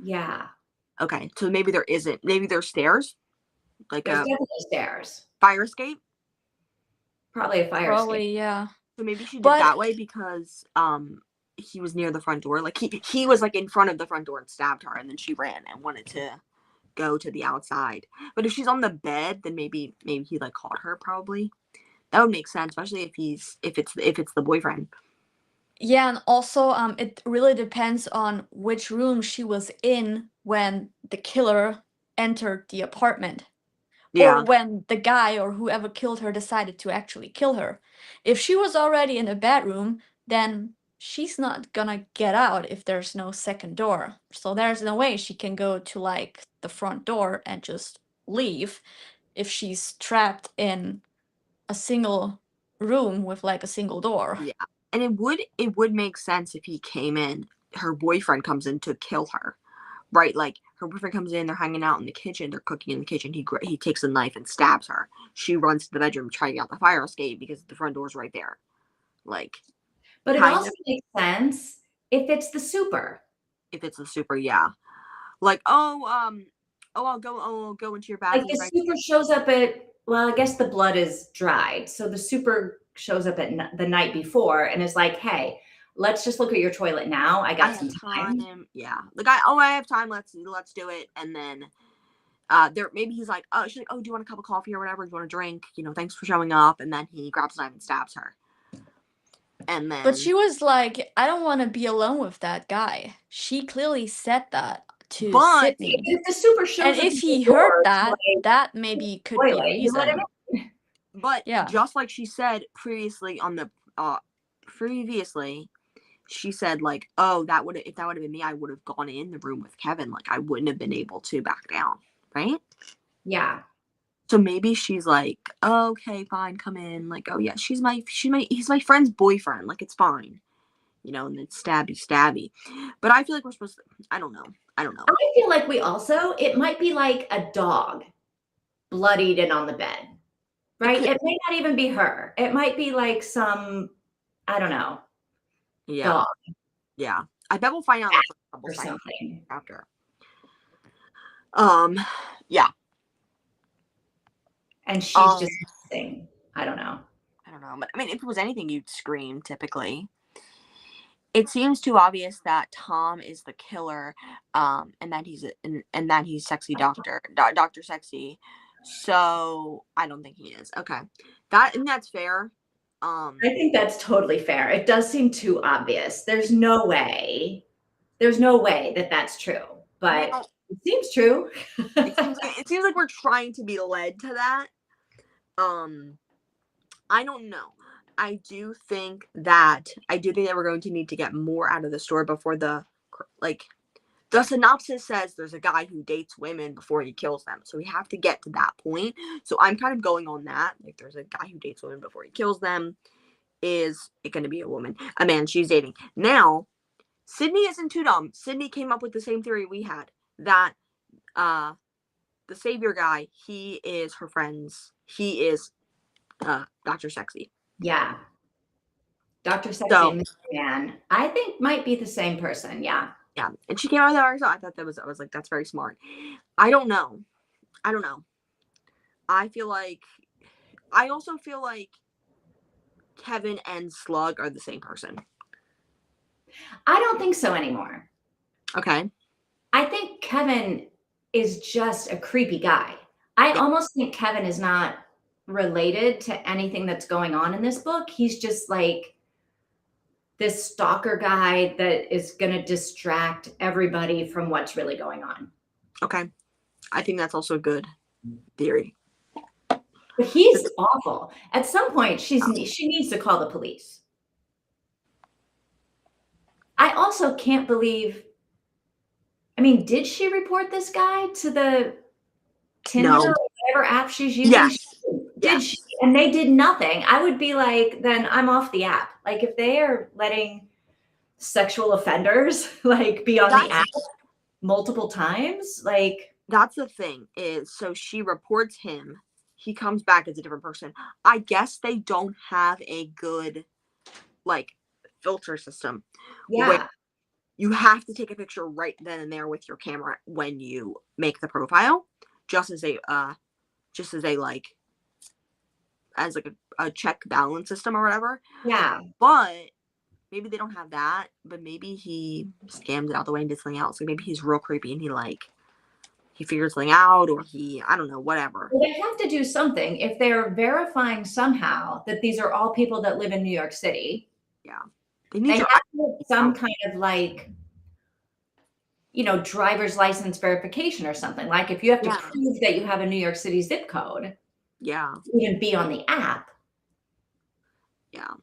Yeah. Okay, so maybe there isn't. Maybe there's stairs, like There's a definitely stairs. fire escape. Probably a fire escape. Probably, yeah. So maybe she did But- that way because he was near the front door. Like he was like in front of the front door and stabbed her, and then she ran and wanted to go to the outside. But if she's on the bed, then maybe he like caught her. Probably that would make sense, especially if it's the boyfriend. Yeah, and also it really depends on which room she was in when the killer entered the apartment. Yeah, Or when the guy or whoever killed her decided to actually kill her. If she was already in a bedroom, then she's not gonna get out if there's no second door. So there's no way she can go to like the front door and just leave if she's trapped in a single room with like a single door. yeah, and it would make sense if he came in. Her boyfriend comes in to kill her. Right, like her boyfriend comes in, they're hanging out in the kitchen, they're cooking in the kitchen. He takes a knife and stabs her. She runs to the bedroom trying to get out the fire escape because the front door's right there. Like, But it kind also of, makes sense if it's the super. if it's a super, yeah. Like, I'll go into your Like bathroom. the Right? super shows up well, I guess the blood is dried. So the super shows up at the night before and is like, hey, let's just look at your toilet now. I got some time. Yeah. Like I have time. Let's do it. And then maybe he's like, oh, she's like, oh, do you want a cup of coffee or whatever? Do you want a drink? Thanks for showing up. And then he grabs a knife and stabs her. And then But she was like, I don't want to be alone with that guy. She clearly said that to But- Sydney. If the super shows And up if at he the heard door, that, like, that maybe could be a toilet, you know what I reason. mean? But Yeah. just like she said previously on the she said like, oh, if that would have been me, I would have gone in the room with Kevin. Like I wouldn't have been able to back down, right? Yeah. So maybe she's like, oh, okay, fine, come in. Like, oh yeah, he's my friend's boyfriend. Like it's fine, and it's stabby. But I feel like we're supposed to. I don't know. I feel like it might be like a dog bloodied and on the bed, right? It may not even be her. It might be like some, I don't know, Yeah, dog yeah. I bet we'll find out in the first couple or seconds something. after. Yeah. And she's just missing. I don't know. But I mean, if it was anything, you'd scream typically. It seems too obvious that Tom is the killer, and that he's sexy Dr. Sexy. So I don't think he is. Okay, that's fair. I think that's totally fair. It does seem too obvious. There's no way that that's true, but Now, it seems true. it seems like we're trying to be led to that. I don't know. I do think they were going to need to get more out of the story before the synopsis says there's a guy who dates women before he kills them. So we have to get to that point. So I'm kind of going on that. Like, there's a guy who dates women before he kills them. Is it going to be a man she's dating? Now, Sydney isn't too dumb. Sydney came up with the same theory we had, that the savior guy, he is her friend's, he is Dr. Sexy. Yeah. Dr. Sexy and Man, I think might be the same person. Yeah. Yeah. And she came out with that, so I thought I was like, that's very smart. I don't know. I also feel like Kevin and Slug are the same person. I don't think so anymore. Okay. I think Kevin is just a creepy guy. I almost think Kevin is not related to anything that's going on in this book. He's just like this stalker guy that is going to distract everybody from what's really going on. Okay. I think that's also a good theory. But he's awful. At some point, she needs to call the police. I also can't believe, I mean, did she report this guy to the Tinder or whatever app she's using? Yes. Did she? And they did nothing. I would be like, then I'm off the app. Like, if they are letting sexual offenders like be on the app multiple times, like, that's the thing is, so she reports him. He comes back as a different person. I guess they don't have a good like filter system. yeah. You have to take a picture right then and there with your camera when you make the profile, just as a check balance system or whatever. Yeah. But maybe they don't have that, but maybe he scammed it out the way and did something else. Like, maybe he's real creepy and he figures something out, or I don't know, whatever. Well, they have to do something if they're verifying somehow that these are all people that live in New York City. Yeah. They have to have some kind of like, driver's license verification or something. Like, if you have to prove that you have a New York City zip code, to even be on the app. Yeah.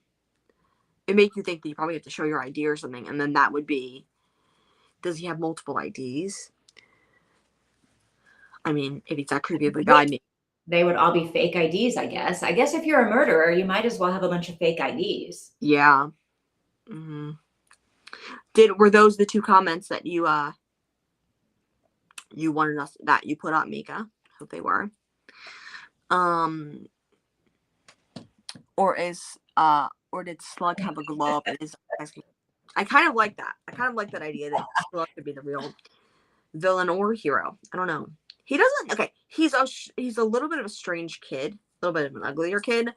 It makes you think that you probably have to show your ID or something, and then that would be, does he have multiple IDs? I mean, if he's that creepy of a guy, they would all be fake IDs, I guess. I guess if you're a murderer, you might as well have a bunch of fake IDs. Yeah. Mm-hmm. Were those the two comments that you wanted us, that you put on, Mika? I hope they were. Or did Slug have a glow up in his eyes? I kind of like that. I kind of like that idea that Slug could be the real villain or hero. I don't know. He doesn't. Okay, he's a little bit of a strange kid, a little bit of an uglier kid,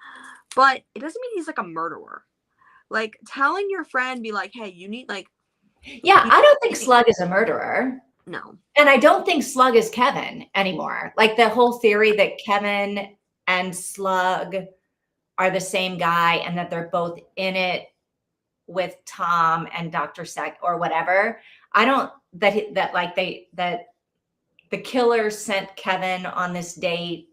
but it doesn't mean he's like a murderer. Like, telling your friend, be like, hey, you need like. Yeah, I don't think Slug is a murderer. No. And I don't think Slug is Kevin anymore. Like, the whole theory that Kevin and Slug are the same guy and that they're both in it with Tom and Dr. Sec or whatever. I don't that the killer sent Kevin on this date.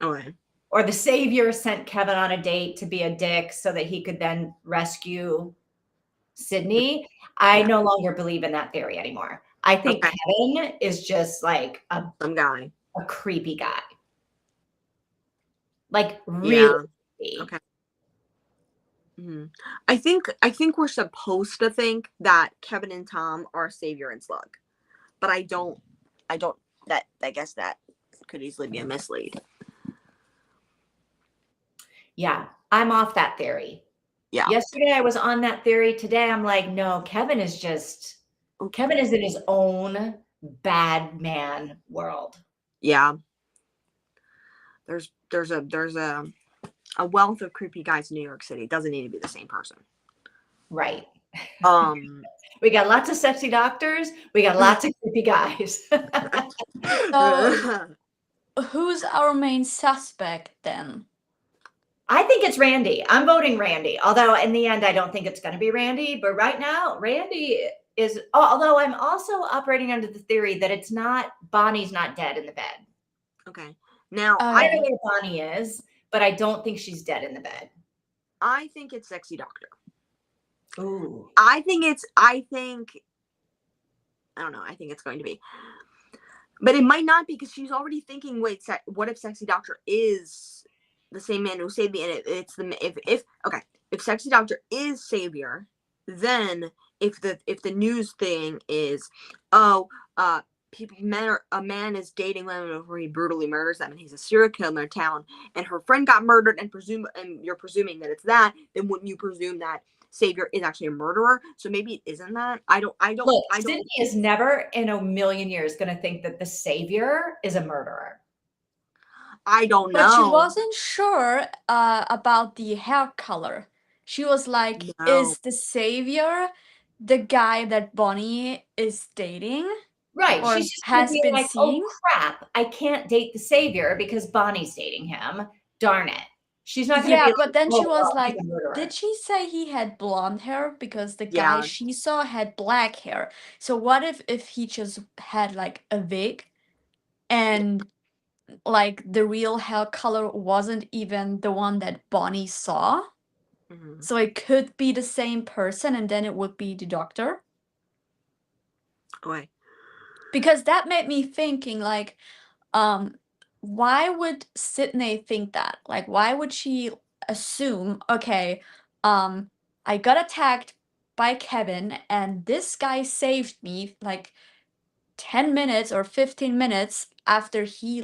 Okay. Or the savior sent Kevin on a date to be a dick so that he could then rescue Sydney. I no longer believe in that theory anymore. I think Kevin is just like some guy, a creepy guy. Like, really creepy. Okay. Mm-hmm. I think we're supposed to think that Kevin and Tom are Savior and Slug, but I guess that could easily be a mislead. Yeah, I'm off that theory. Yeah. Yesterday I was on that theory. Today I'm like, no, Kevin is in his own bad man world. Yeah. There's a wealth of creepy guys in New York City. It doesn't need to be the same person. Right. We got lots of sexy doctors. We got lots of creepy guys. So, who's our main suspect then? I think it's Randy. I'm voting Randy. Although in the end, I don't think it's going to be Randy. But right now, Randy is, although I'm also operating under the theory that Bonnie's not dead in the bed. Okay. Now, I don't know where Bonnie is, but I don't think she's dead in the bed. I think it's Sexy Doctor. Ooh. I don't know. I think it's going to be. But it might not, because she's already thinking, wait, what if Sexy Doctor is the same man who saved me? And it's if Sexy Doctor is Savior, then if the news thing is, a man is dating women before he brutally murders them, and he's a serial killer in their town, and her friend got murdered, and you're presuming that it's that, then wouldn't you presume that Savior is actually a murderer? So maybe it isn't that. Look, Sydney is never in a million years going to think that the Savior is a murderer. I don't know. But she wasn't sure about the hair color. She was like, is the Savior the guy that Bonnie is dating? Right. Or She's just has been like, seeing? oh crap, I can't date the Savior because Bonnie's dating him. Darn it. She's not going to be but then she was well, like, did she say he had blonde hair? Because the guy she saw had black hair. So what if he just had like a wig, and like the real hair color wasn't even the one that Bonnie saw? Mhm. So it could be the same person, and then it would be the doctor. Okay. Because that made me thinking, like, why would Sydney think that? Like, why would she assume, okay, I got attacked by Kevin, and this guy saved me like 10 minutes or 15 minutes after he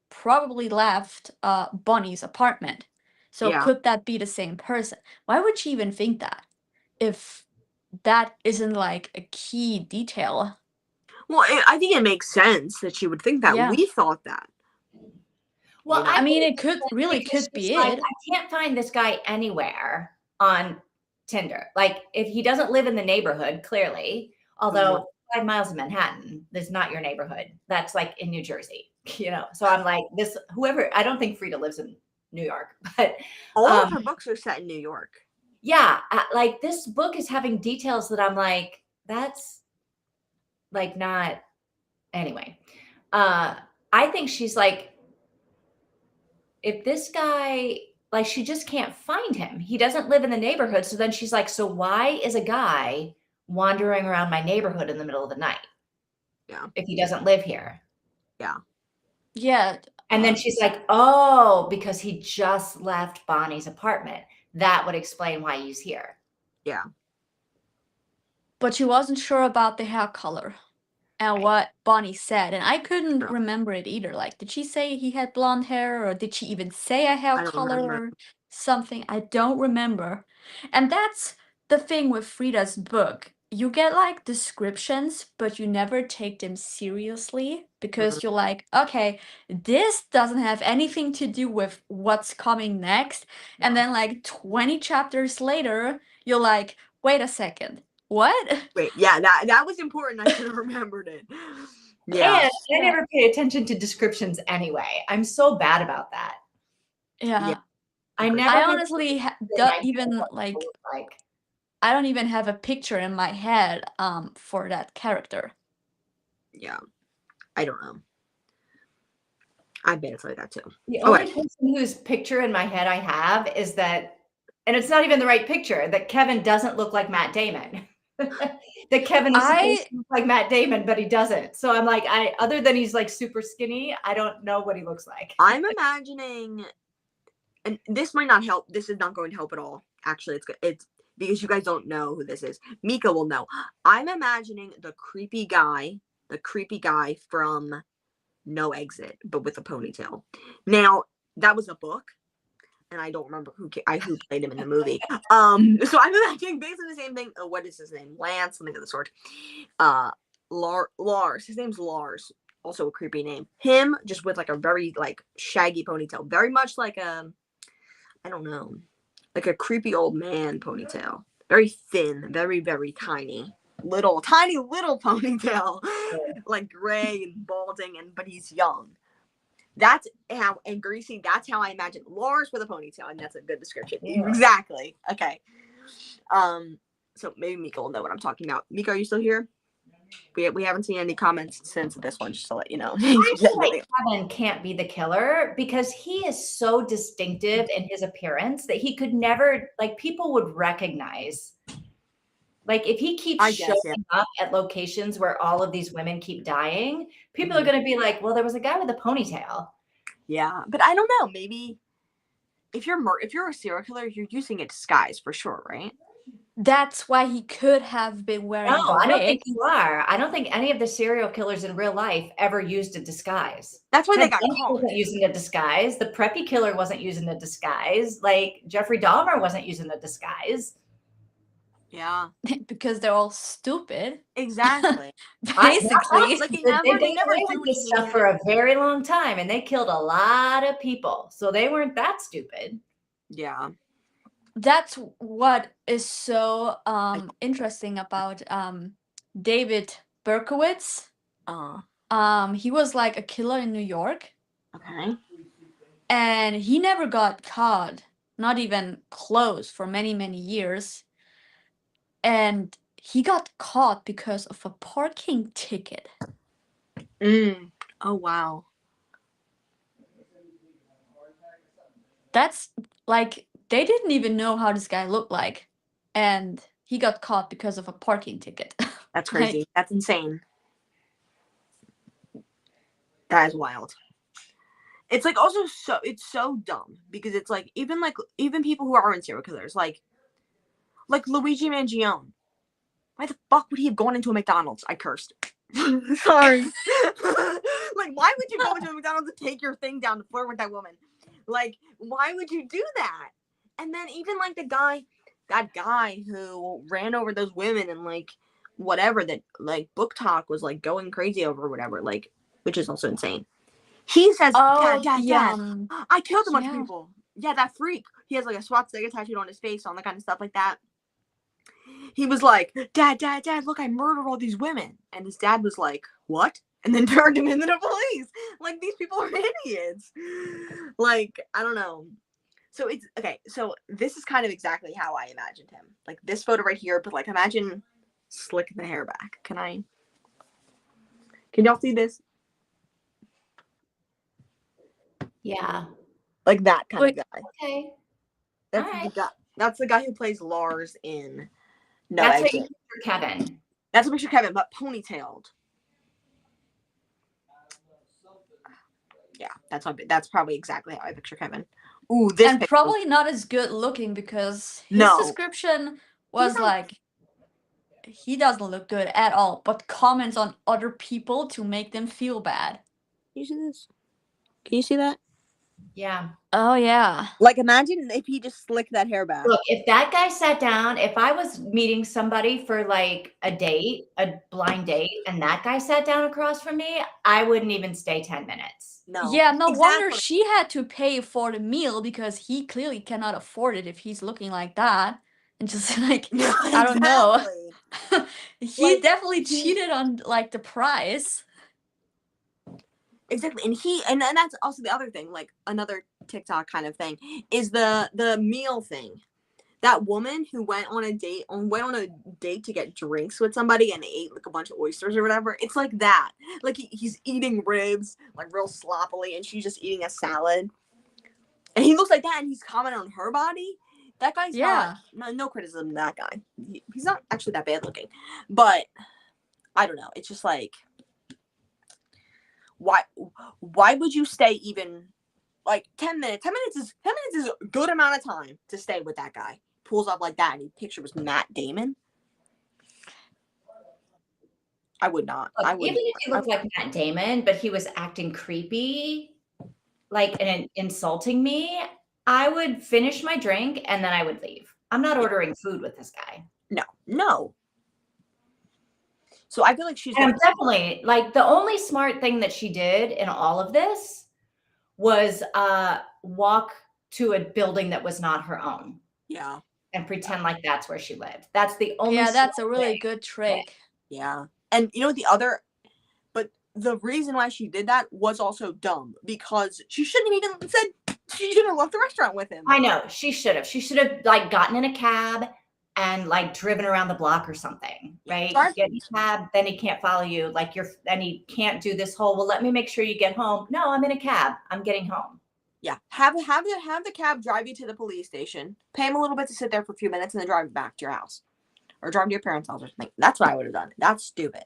probably left Bonnie's apartment. So could that be the same person? Why would she even think that if that isn't like a key detail? Well, I think it makes sense that she would think that. Yeah. We thought that. Well, I mean, it could be like, it. I can't find this guy anywhere on Tinder. Like, if he doesn't live in the neighborhood, clearly, although 5 miles of Manhattan is not your neighborhood. That's like in New Jersey, you know? So I'm like, I don't think Freida lives in New York, but all of her books are set in New York. Yeah. Like, this book is having details that I'm like, that's like not, anyway. I think she's like, if this guy, like, she just can't find him. He doesn't live in the neighborhood. So then she's like, so why is a guy wandering around my neighborhood in the middle of the night? Yeah. If he doesn't live here. Yeah. Yeah. And then she's like, oh, because he just left Bonnie's apartment. That would explain why he's here. Yeah. But she wasn't sure about the hair color and what Bonnie said. And I couldn't remember it either. Like, did she say he had blonde hair, or did she even say a hair color or something? I don't remember. And that's the thing with Frida's book. You get like descriptions, but you never take them seriously, because you're like, okay, this doesn't have anything to do with what's coming next. And then like 20 chapters later, you're like, wait a second. What? Wait, yeah, that was important. I should have remembered it. Yeah. And I never pay attention to descriptions anyway. I'm so bad about that. Yeah. I never. I honestly don't even like. I don't even have a picture in my head for that character. Yeah. I don't know. I bet it's like that too. The only person whose picture in my head I have is that, and it's not even the right picture, that Kevin doesn't look like Matt Damon. That Kevin is supposed to look like Matt Damon, but he doesn't. So I'm like, other than he's like super skinny, I don't know what he looks like. I'm imagining, and this might not help. This is not going to help at all. Actually, it's because you guys don't know who this is. Mika will know. I'm imagining the creepy guy from No Exit, but with a ponytail. Now, that was a book, and I don't remember who played him in the movie. So I'm imagining basically the same thing. What is his name? Lance, something of the sort. Lars. His name's Lars. Also a creepy name. Him, just with like a very like shaggy ponytail, very much like I don't know, like a creepy old man ponytail. Very thin, very very tiny little ponytail, like gray and balding, but he's young. That's how, and greasy, that's how I imagine Lars with a ponytail, and that's a good description. Yeah. Exactly. Okay. So maybe Mika will know what I'm talking about. Mika, are you still here? We haven't seen any comments since this one, just to let you know. I feel like Kevin can't be the killer because he is so distinctive in his appearance that he could never, like, people would recognize. Like, if he keeps showing up at locations where all of these women keep dying, people are going to be like, well, there was a guy with a ponytail. Yeah, but I don't know. Maybe if you're a serial killer, you're using a disguise for sure, right? That's why he could have been wearing No, the I don't wig. think you are. I don't think any of the serial killers in real life ever used a disguise. That's why they Ted got Bundy caught. wasn't using a disguise. The preppy killer wasn't using a disguise. Like, Jeffrey Dahmer wasn't using a disguise. Yeah, Because they're all stupid. exactly. Basically. Like They never did do this stuff for a very long time, and they killed a lot of people. So they weren't that stupid. Yeah. That's what is so interesting about David Berkowitz. He was like a killer in New York. Okay. And he never got caught, not even close, for many, many years. And he got caught because of a parking ticket. Oh, wow. That's like, they didn't even know how this guy looked like. And he got caught because of a parking ticket. That's crazy. Like, that's insane. That is wild. It's like also it's so dumb because it's like even people who aren't serial killers, like Luigi Mangione. Why the fuck would he have gone into a McDonald's? I cursed. Sorry. Like, why would you go into a McDonald's to take your thing down to flirt with that woman? Like, why would you do that? And then even like that guy who ran over those women and like whatever, that like Book Talk was like going crazy over, whatever, like, which is also insane. He says, Dad, I killed a bunch of people. Yeah, that freak. He has like a swastika tattooed on his face, all that kind of stuff like that. He was like, Dad, look, I murdered all these women. And his dad was like, what? And then turned him into the police. Like, these people are idiots. Like, I don't know. So it's, okay, so this is kind of exactly how I imagined him. Like, this photo right here, but like, imagine slicking the hair back. Can y'all see this? Yeah. Like that kind of guy. Okay. That's the guy. That's the guy who plays Lars in No That's Exit. what you picture Kevin. That's a picture of Kevin, but ponytailed. Yeah, that's probably exactly how I picture Kevin. Ooh, this and picture. Probably not as good looking because his description was like, he doesn't look good at all, but comments on other people to make them feel bad. Can you see this? Can you see that? Yeah. Oh, yeah. Like, imagine if he just slicked that hair back. Look, if that guy sat down, if I was meeting somebody for like a date, a blind date, and that guy sat down across from me, I wouldn't even stay 10 minutes. No. Yeah, no wonder she had to pay for the meal because he clearly cannot afford it if he's looking like that. And just like, I don't know. He definitely cheated on like the price. Exactly. And that's also the other thing, like another TikTok kind of thing, is the meal thing. That woman who went on a date to get drinks with somebody and ate like a bunch of oysters or whatever. It's like that. Like he's eating ribs like real sloppily and she's just eating a salad. And he looks like that and he's commenting on her body. That guy's no criticism to that guy. He's not actually that bad looking. But I don't know. It's just like, why would you stay even like 10 minutes? 10 minutes is a good amount of time to stay with that guy. Pulls up like that and he picture was Matt Damon. I would not. Look, even if he looked like Matt Damon, but he was acting creepy, like and insulting me, I would finish my drink and then I would leave. I'm not ordering food with this guy. No. So I feel like she's definitely like the only smart thing that she did in all of this was walk to a building that was not her own. Yeah. And pretend like that's where she lived. That's the only. Yeah, that's a really good trick. Yeah. And you know but the reason why she did that was also dumb because she shouldn't have even said she should have left the restaurant with him. I know she should have. She should have like gotten in a cab and like driven around the block or something, right? Sure. You get in a cab, then he can't follow you. Like then he can't do this whole, well, let me make sure you get home. No, I'm in a cab. I'm getting home. Yeah. Have the cab drive you to the police station. Pay him a little bit to sit there for a few minutes and then drive back to your house. Or drive to your parents' house or something. That's what I would have done. That's stupid.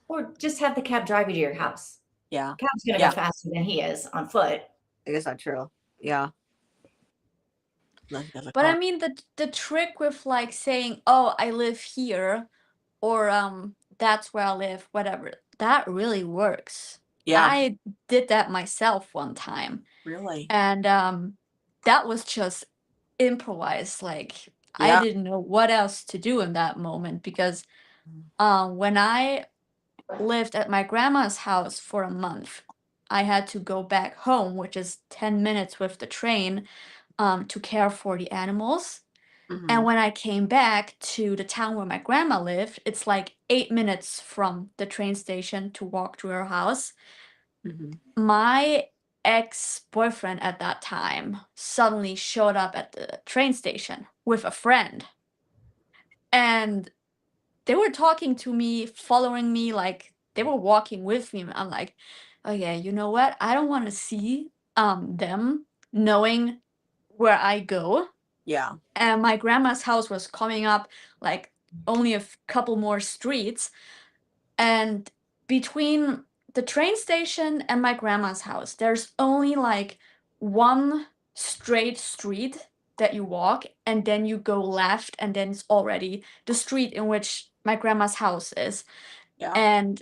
Or just have the cab drive you to your house. Yeah. Cab's gonna go faster than he is on foot. I guess that's true. Yeah. But I mean the trick with like saying, "Oh, I live here," or "That's where I live," whatever. That really works. Yeah. I did that myself one time. Really? And that was just improvised. Like I Yeah. didn't know what else to do in that moment because when I lived at my grandma's house for a month, I had to go back home, which is 10 minutes with the train, to care for the animals. And when I came back to the town where my grandma lived, it's like 8 minutes from the train station to walk to her house. My ex-boyfriend at that time suddenly showed up at the train station with a friend. And they were talking to me, following me, like they were walking with me. I'm like, okay, you know what? I don't want to see them knowing where I go. Yeah. And my grandma's house was coming up like only a couple more streets. And between the train station and my grandma's house, there's only like one straight street that you walk, and then you go left, and then it's already the street in which my grandma's house is. Yeah. And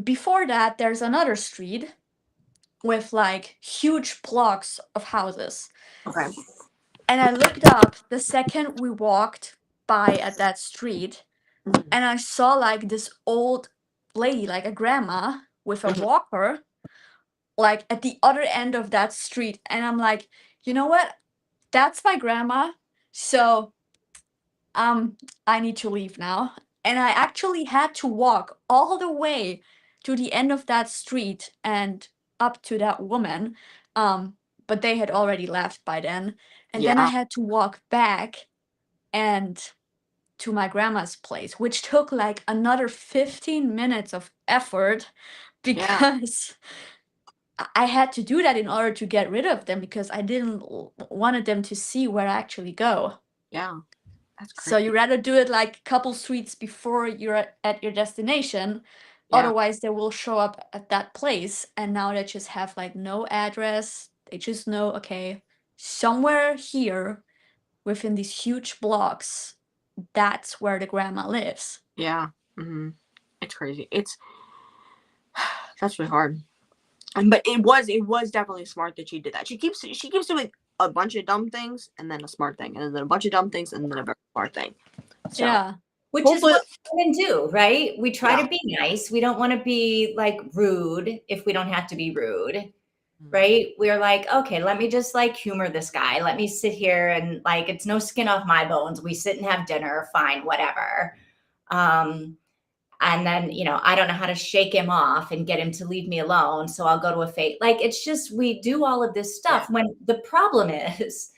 before that, there's another street with like huge blocks of houses. Okay. And I looked up the second we walked by at that street, and I saw like this old lady, like a grandma with a walker, like at the other end of that street. And I'm like, you know what? That's my grandma. So I need to leave now. And I actually had to walk all the way to the end of that street and up to that woman. But they had already left by then. And then I had to walk back and to my grandma's place, which took like another 15 minutes of effort because I had to do that in order to get rid of them because I didn't wanted them to see where I actually go. Yeah. That's crazy. So you rather do it like a couple streets before you're at your destination. Yeah. Otherwise they will show up at that place, and now they just have like no address. They just know, okay, somewhere here within these huge blocks, that's where the grandma lives. Yeah. It's crazy. That's really hard. But it was definitely smart that she did that. She keeps doing a bunch of dumb things and then a smart thing, and then a bunch of dumb things and then a very smart thing. So, yeah. Which is what women do, right? We try to be nice. We don't want to be like rude if we don't have to be rude, right? We're like, okay, let me just like humor this guy. Let me sit here and like, it's no skin off my bones. We sit and have dinner, fine, whatever. And then, you know, I don't know how to shake him off and get him to leave me alone. So I'll go to a fake. Like, it's just, we do all of this stuff when the problem is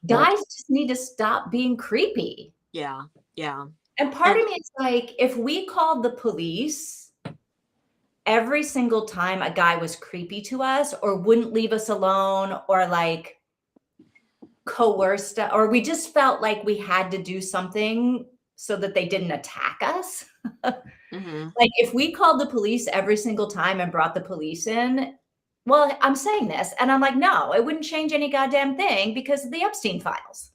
guys just need to stop being creepy. Yeah. Yeah. And part of me is like, if we called the police every single time a guy was creepy to us or wouldn't leave us alone or like coerced, or we just felt like we had to do something so that they didn't attack us. Like if we called the police every single time and brought the police in, well, I'm saying this and I'm like, no, it wouldn't change any goddamn thing because of the Epstein files.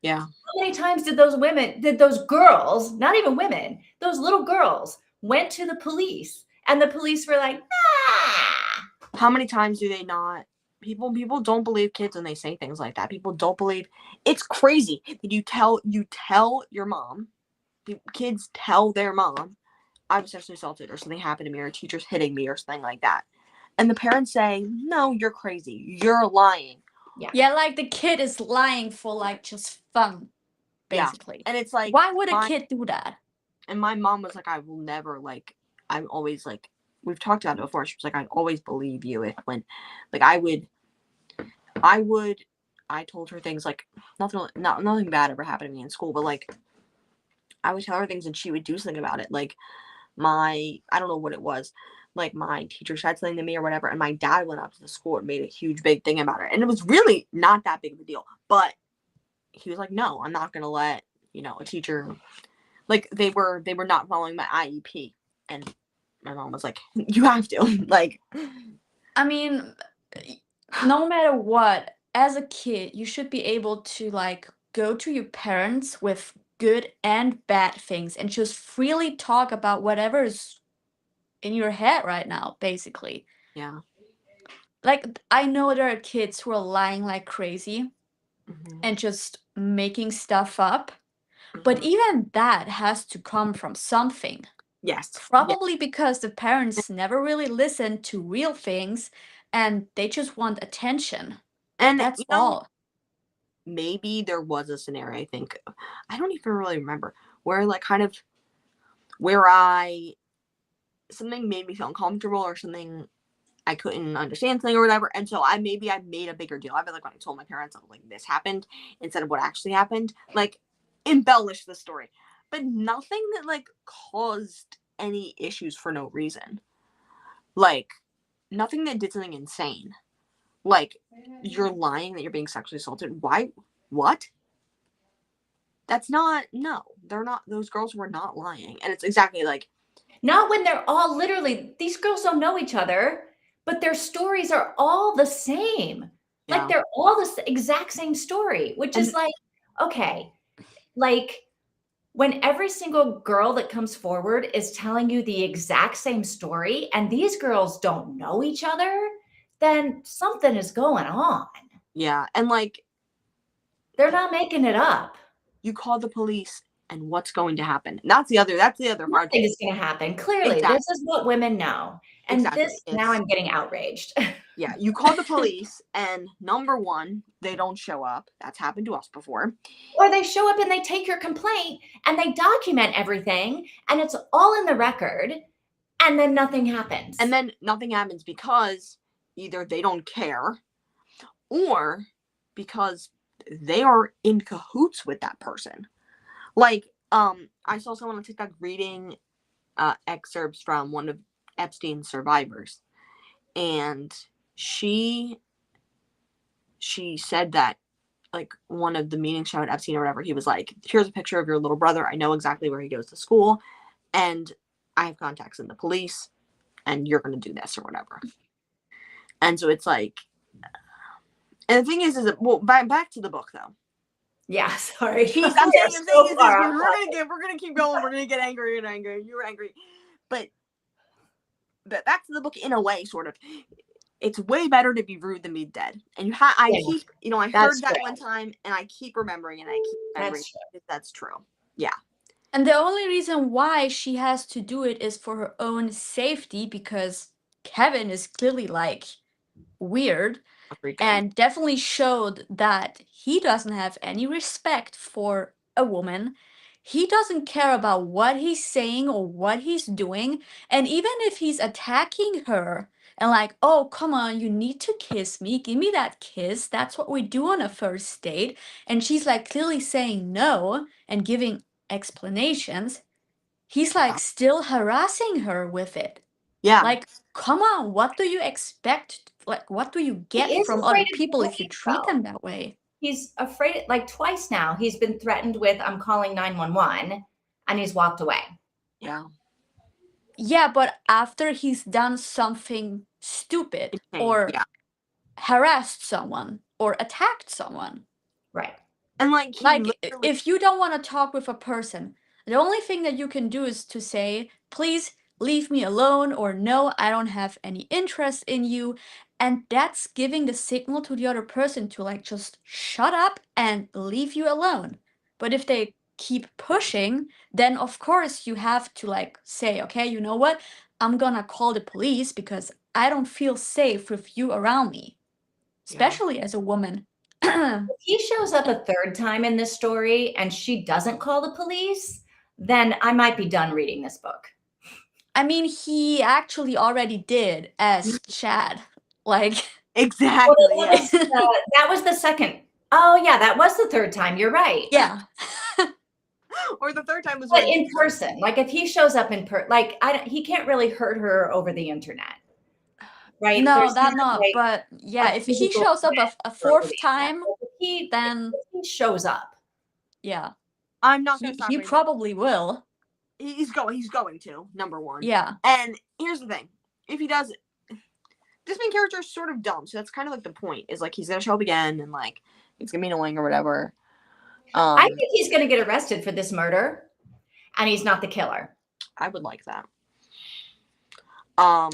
Yeah. How many times did those girls, not even women, those little girls went to the police and the police were like, ah. How many times do they not? People don't believe kids when they say things like that. People don't believe. It's crazy that you tell your mom, kids tell their mom, I was sexually assaulted or something happened to me or a teacher's hitting me or something like that. And the parents say, no, you're crazy. You're lying. Yeah, like the kid is lying for like just fun, basically. Yeah. And it's like, why would a kid do that? And my mom was like, I will never, like, I'm always like, we've talked about it before. She was like, I'd always believe you if when, like, I told her things like nothing bad ever happened to me in school, but like I would tell her things and she would do something about it. Like I don't know what it was. Like my teacher said something to me or whatever, and my dad went up to the school and made a huge big thing about it. And it was really not that big of a deal. But he was like, no, I'm not gonna let, a teacher, like they were not following my IEP. And my mom was like, you have to. Like, I mean, no matter what, as a kid, you should be able to like go to your parents with good and bad things and just freely talk about whatever is in your head right now, basically. yeah. Like, I know there are kids who are lying like crazy Mhm. and just making stuff up, but even that has to come from something. Yes. Probably because the parents never really listen to real things and they just want attention. And That's all. maybe there was a scenario, I think, I don't even really remember, where like kind of where something made me feel uncomfortable or something, I couldn't understand something or whatever. And so I made a bigger deal. I feel like when I told my parents, I was like, this happened instead of what actually happened. Like, embellish the story. But nothing that like caused any issues for no reason. Like, nothing that did something insane. Like, you're lying that you're being sexually assaulted. Why? What? That's not, no, they're not, those girls were not lying. And it's exactly like, Not when they're all literally, these girls don't know each other, but their stories are all the same. yeah. Like they're all the exact same story, which is And like, okay, like when every single girl that comes forward is telling you the exact same story and these girls don't know each other, then something is going on. yeah. And like, They're not making it up. you call the police and what's going to happen? And that's the other hard Nothing thing. is going to happen. Clearly, Exactly. this is what women know. And Exactly. this, now I'm getting outraged. Yeah, you call the police and number one, they don't show up. That's happened to us before. Or they show up and they take your complaint and they document everything and it's all in the record and then nothing happens. And then nothing happens because either they don't care or because they are in cahoots with that person. Like, I saw someone on TikTok reading excerpts from one of Epstein's survivors, and she said that, like, one of the meetings she had with Epstein or whatever, he was like, here's a picture of your little brother. I know exactly where he goes to school, and I have contacts in the police, and you're going to do this or whatever. And so it's like, and the thing is that, well, back to the book though. Yeah, sorry. We're gonna keep going. We're gonna get angry and angry. You were angry, but back to the book in a way, sort of. It's way better to be rude than be dead. And I heard that one time, and I keep remembering, and I keep remembering that's true. Yeah. And the only reason why she has to do it is for her own safety, because Kevin is clearly like weird and definitely showed that he doesn't have any respect for a woman. He doesn't care about what he's saying or what he's doing. And even if he's attacking her and like, oh, come on, you need to kiss me, give me that kiss. That's what we do on a first date. And she's like clearly saying no and giving explanations. He's like still harassing her with it. Yeah. Like, come on, what do you expect? Like, what do you get from other people if you treat them that way? He's afraid, like twice now, he's been threatened with, I'm calling 911, and he's walked away. Yeah. Yeah, but after he's done something stupid or harassed someone or attacked someone. Right. And like if you don't want to talk with a person, the only thing that you can do is to say, please leave me alone, or no, I don't have any interest in you. And that's giving the signal to the other person to like just shut up and leave you alone. But if they keep pushing, then of course you have to like say, okay, you know what? I'm gonna call the police because I don't feel safe with you around me, especially as a woman. If he shows up a third time in this story and she doesn't call the police, then I might be done reading this book. I mean, he actually already did as Chad. Like, exactly. Well, that was the second. Oh, yeah, that was the third time. You're right. Yeah. Or the third time was But when in person, like if he shows up in like he can't really hurt her over the internet, right? No, There's that not not. like But yeah, a if he physical shows up threat a over fourth the internet. time, Like, then if he shows up, yeah, I'm not gonna stop he him. probably will. He's going to, number one. Yeah. And here's the thing. If he does, this main character is sort of dumb, so that's kind of like the point, is like he's gonna show up again and like it's gonna be annoying or whatever. I think he's going to get arrested for this murder, and he's not the killer. I would like that. I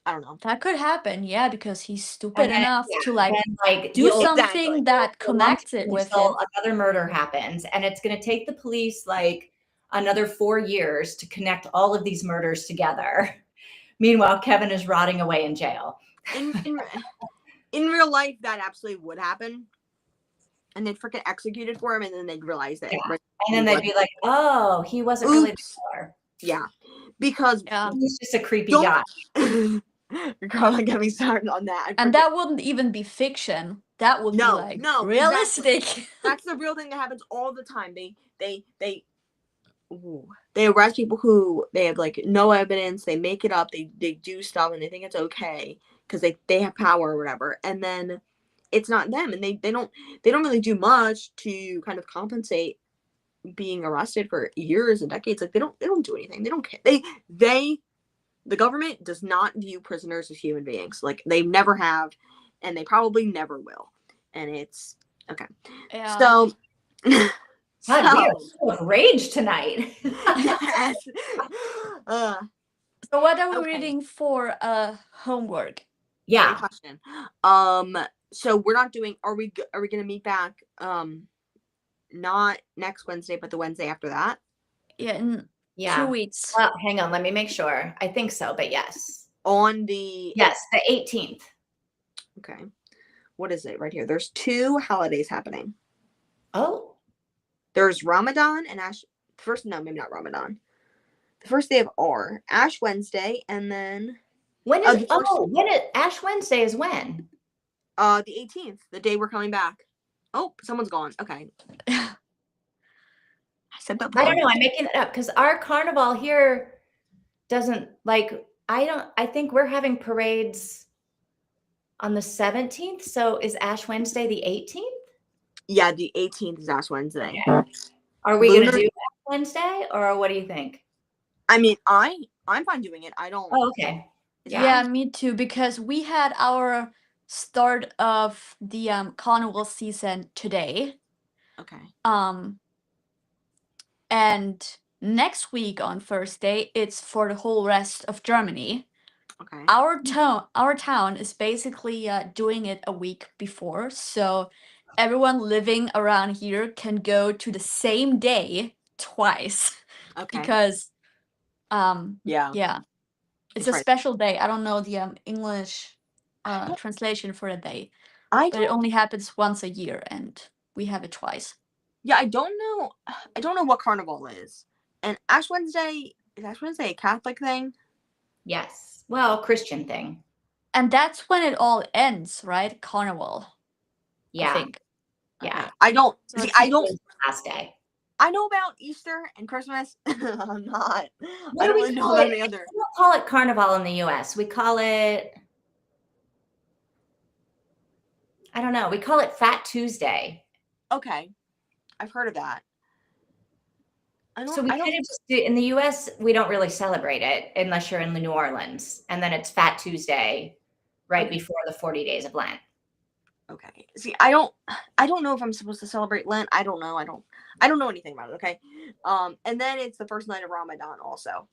don't know. That could happen, yeah, because he's stupid then, enough yeah, to like then, like do he'll- something that he'll lump connects it him with until him. another murder happens, and it's going to take the police like another 4 years to connect all of these murders together. Meanwhile, Kevin is rotting away in jail. In real life, that absolutely would happen, and they'd freaking execute it for him, and then they'd realize that. Yeah. And then they'd be like, "Oh, he wasn't really the killer. Yeah, because He's just a creepy guy." You're kind of get me started on that. And that wouldn't even be fiction. That would be like realistic. Exactly. That's the real thing that happens all the time. They arrest people who they have like no evidence. They make it up. They do stuff and they think it's okay because they have power or whatever. And then it's not them, and they don't really do much to kind of compensate being arrested for years and decades. Like they don't do anything. They don't care. The government does not view prisoners as human beings. Like they never have, and they probably never will. And it's okay. Yeah. So God, we are full of rage tonight. yes. So what are we reading for homework? Yeah. Great question. So we're not doing. Are we going to meet back? Not next Wednesday, but the Wednesday after that. Yeah, in 2 weeks. Well, hang on. Let me make sure. I think so, but yes. On the the 18th. Okay. What is it right here? There's 2 holidays happening. Oh. There's Ramadan and maybe not Ramadan. The first day of Ash Wednesday, and then when is Ash Wednesday is when? The 18th, the day we're coming back. Oh, someone's gone. Okay. I said that before. I don't know. I'm making it up because our carnival here doesn't like. I think we're having parades on the 17th. So is Ash Wednesday the 18th? Yeah, the 18th is Ash Wednesday. Okay. Are we going to do Ash Wednesday, or what do you think? I mean, I'm fine doing it. I don't. Oh, okay. Yeah, me too. Because we had our start of the carnival season today. Okay. And next week on Thursday, it's for the whole rest of Germany. Okay. Our town is basically doing it a week before, so everyone living around here can go to the same day twice. Okay. Because yeah, it's a special day. I don't know the English translation for the day, but it only happens once a year, and we have it twice. Yeah, I don't know what carnival is. And Ash Wednesday, is Ash Wednesday a Catholic thing? Yes. Well, Christian thing. And that's when it all ends, right? Carnival. Yeah. I think. Yeah. Okay. I don't last day. I know about Easter and Christmas. I'm not. What I don't do we really know call about it? any other. We don't call it Carnival in the US. We call it, I don't know. We call it Fat Tuesday. Okay. I've heard of that. So we kind of just do, in the US, we don't really celebrate it unless you're in New Orleans. And then it's Fat Tuesday right before the 40 days of Lent. Okay. See, I don't know if I'm supposed to celebrate Lent. I don't know. I don't know anything about it, okay? And then it's the first night of Ramadan also.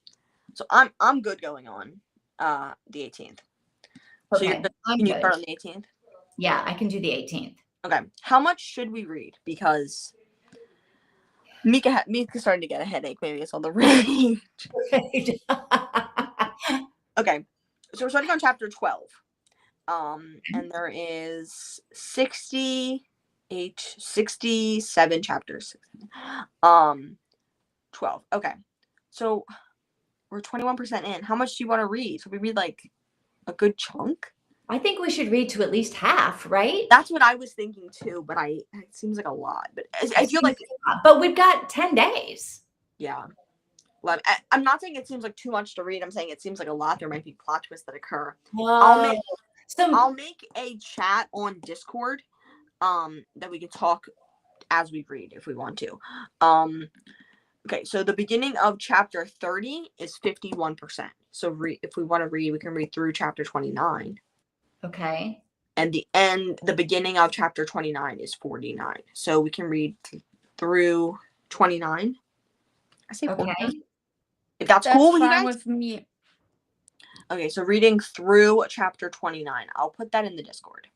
So I'm good going on the 18th. Okay. So can you start on the 18th? Yeah, I can do the 18th. Okay. How much should we read? Because Mika's starting to get a headache. Maybe it's all the rage. Okay. So we're starting on chapter 12. And there is 67 chapters. 12. Okay. So we're 21% in. How much do you want to read? So we read like a good chunk? I think we should read to at least half, right? That's what I was thinking too, but it seems like a lot. But I feel like, but we've got 10 days. yeah. Well, I'm not saying it seems like too much to read. I'm saying it seems like a lot. There might be plot twists that occur. I'll make a chat on Discord, that we can talk as we read if we want to. Okay, so the beginning of chapter 30 is 51%. So if we want to read, we can read through chapter 29. Okay. And the beginning of chapter 29 is 49. So we can read through 29. I say 49. Okay. If that's cool with you fine guys. with me. Okay, so reading through chapter 29. I'll put that in the Discord.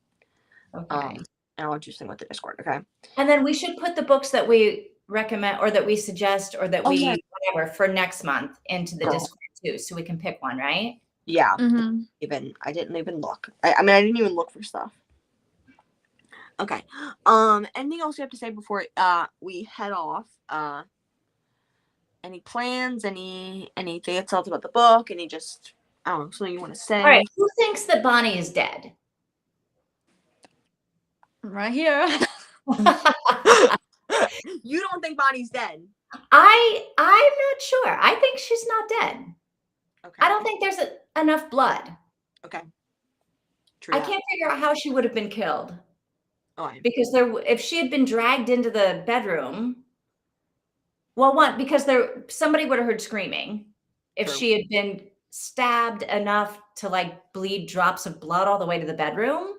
Okay. And I'll do something with the Discord, okay? And then we should put the books that we recommend or that we suggest or that whatever for next month into the Discord too, so we can pick one, right? Yeah. Mm-hmm. I didn't even look. I mean, I didn't even look for stuff. Okay. Anything else you have to say before we head off? Any plans? Anything else about the book? Any just, I don't know, something you want to say? All right. Who thinks that Bonnie is dead? Right here. You don't think Bonnie's dead? I'm not sure. I think she's not dead. Okay. I don't think there's enough blood. Okay. True I that. can't figure out how she would have been killed. Oh, because if she had been dragged into the bedroom, well, because somebody would have heard screaming. If True. she had been stabbed enough to like bleed drops of blood all the way to the bedroom,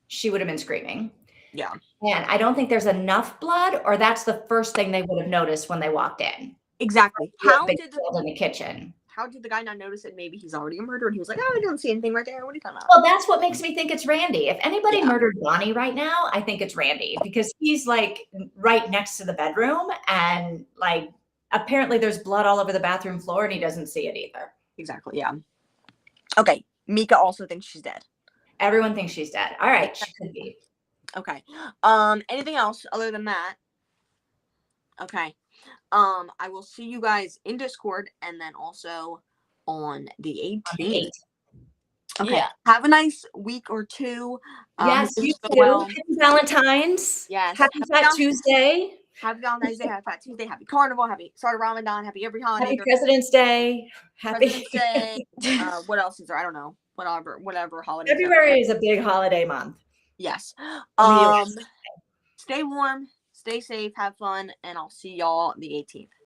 she would have been screaming. Yeah. And I don't think there's enough blood, or that's the first thing they would have noticed when they walked in. Exactly. How did in the kitchen? How did the guy not notice it? Maybe he's already a murderer. And he was like, "Oh, I don't see anything right there. What are you talking about?" Well, that's what makes me think it's Randy. If anybody murdered Bonnie right now, I think it's Randy, because he's like right next to the bedroom, and like apparently there's blood all over the bathroom floor, and he doesn't see it either. Exactly. Yeah. Okay. Mika also thinks she's dead. Everyone thinks she's dead. All right, she could be. Okay. Anything else other than that? Okay. I will see you guys in Discord and then also on the 18th. Okay. Yeah. Have a nice week or two. Yes, you too. Well. Happy Valentine's. Yes. Happy Fat Tuesday. Happy Valentine's Day. Happy Fat Tuesday. Happy Carnival. Happy start of Ramadan. Happy every holiday. Happy President's Day. President's Day. What else is there? I don't know. Whatever holiday. February is a big holiday month. Yes. Stay warm, stay safe, have fun, and I'll see y'all the 18th.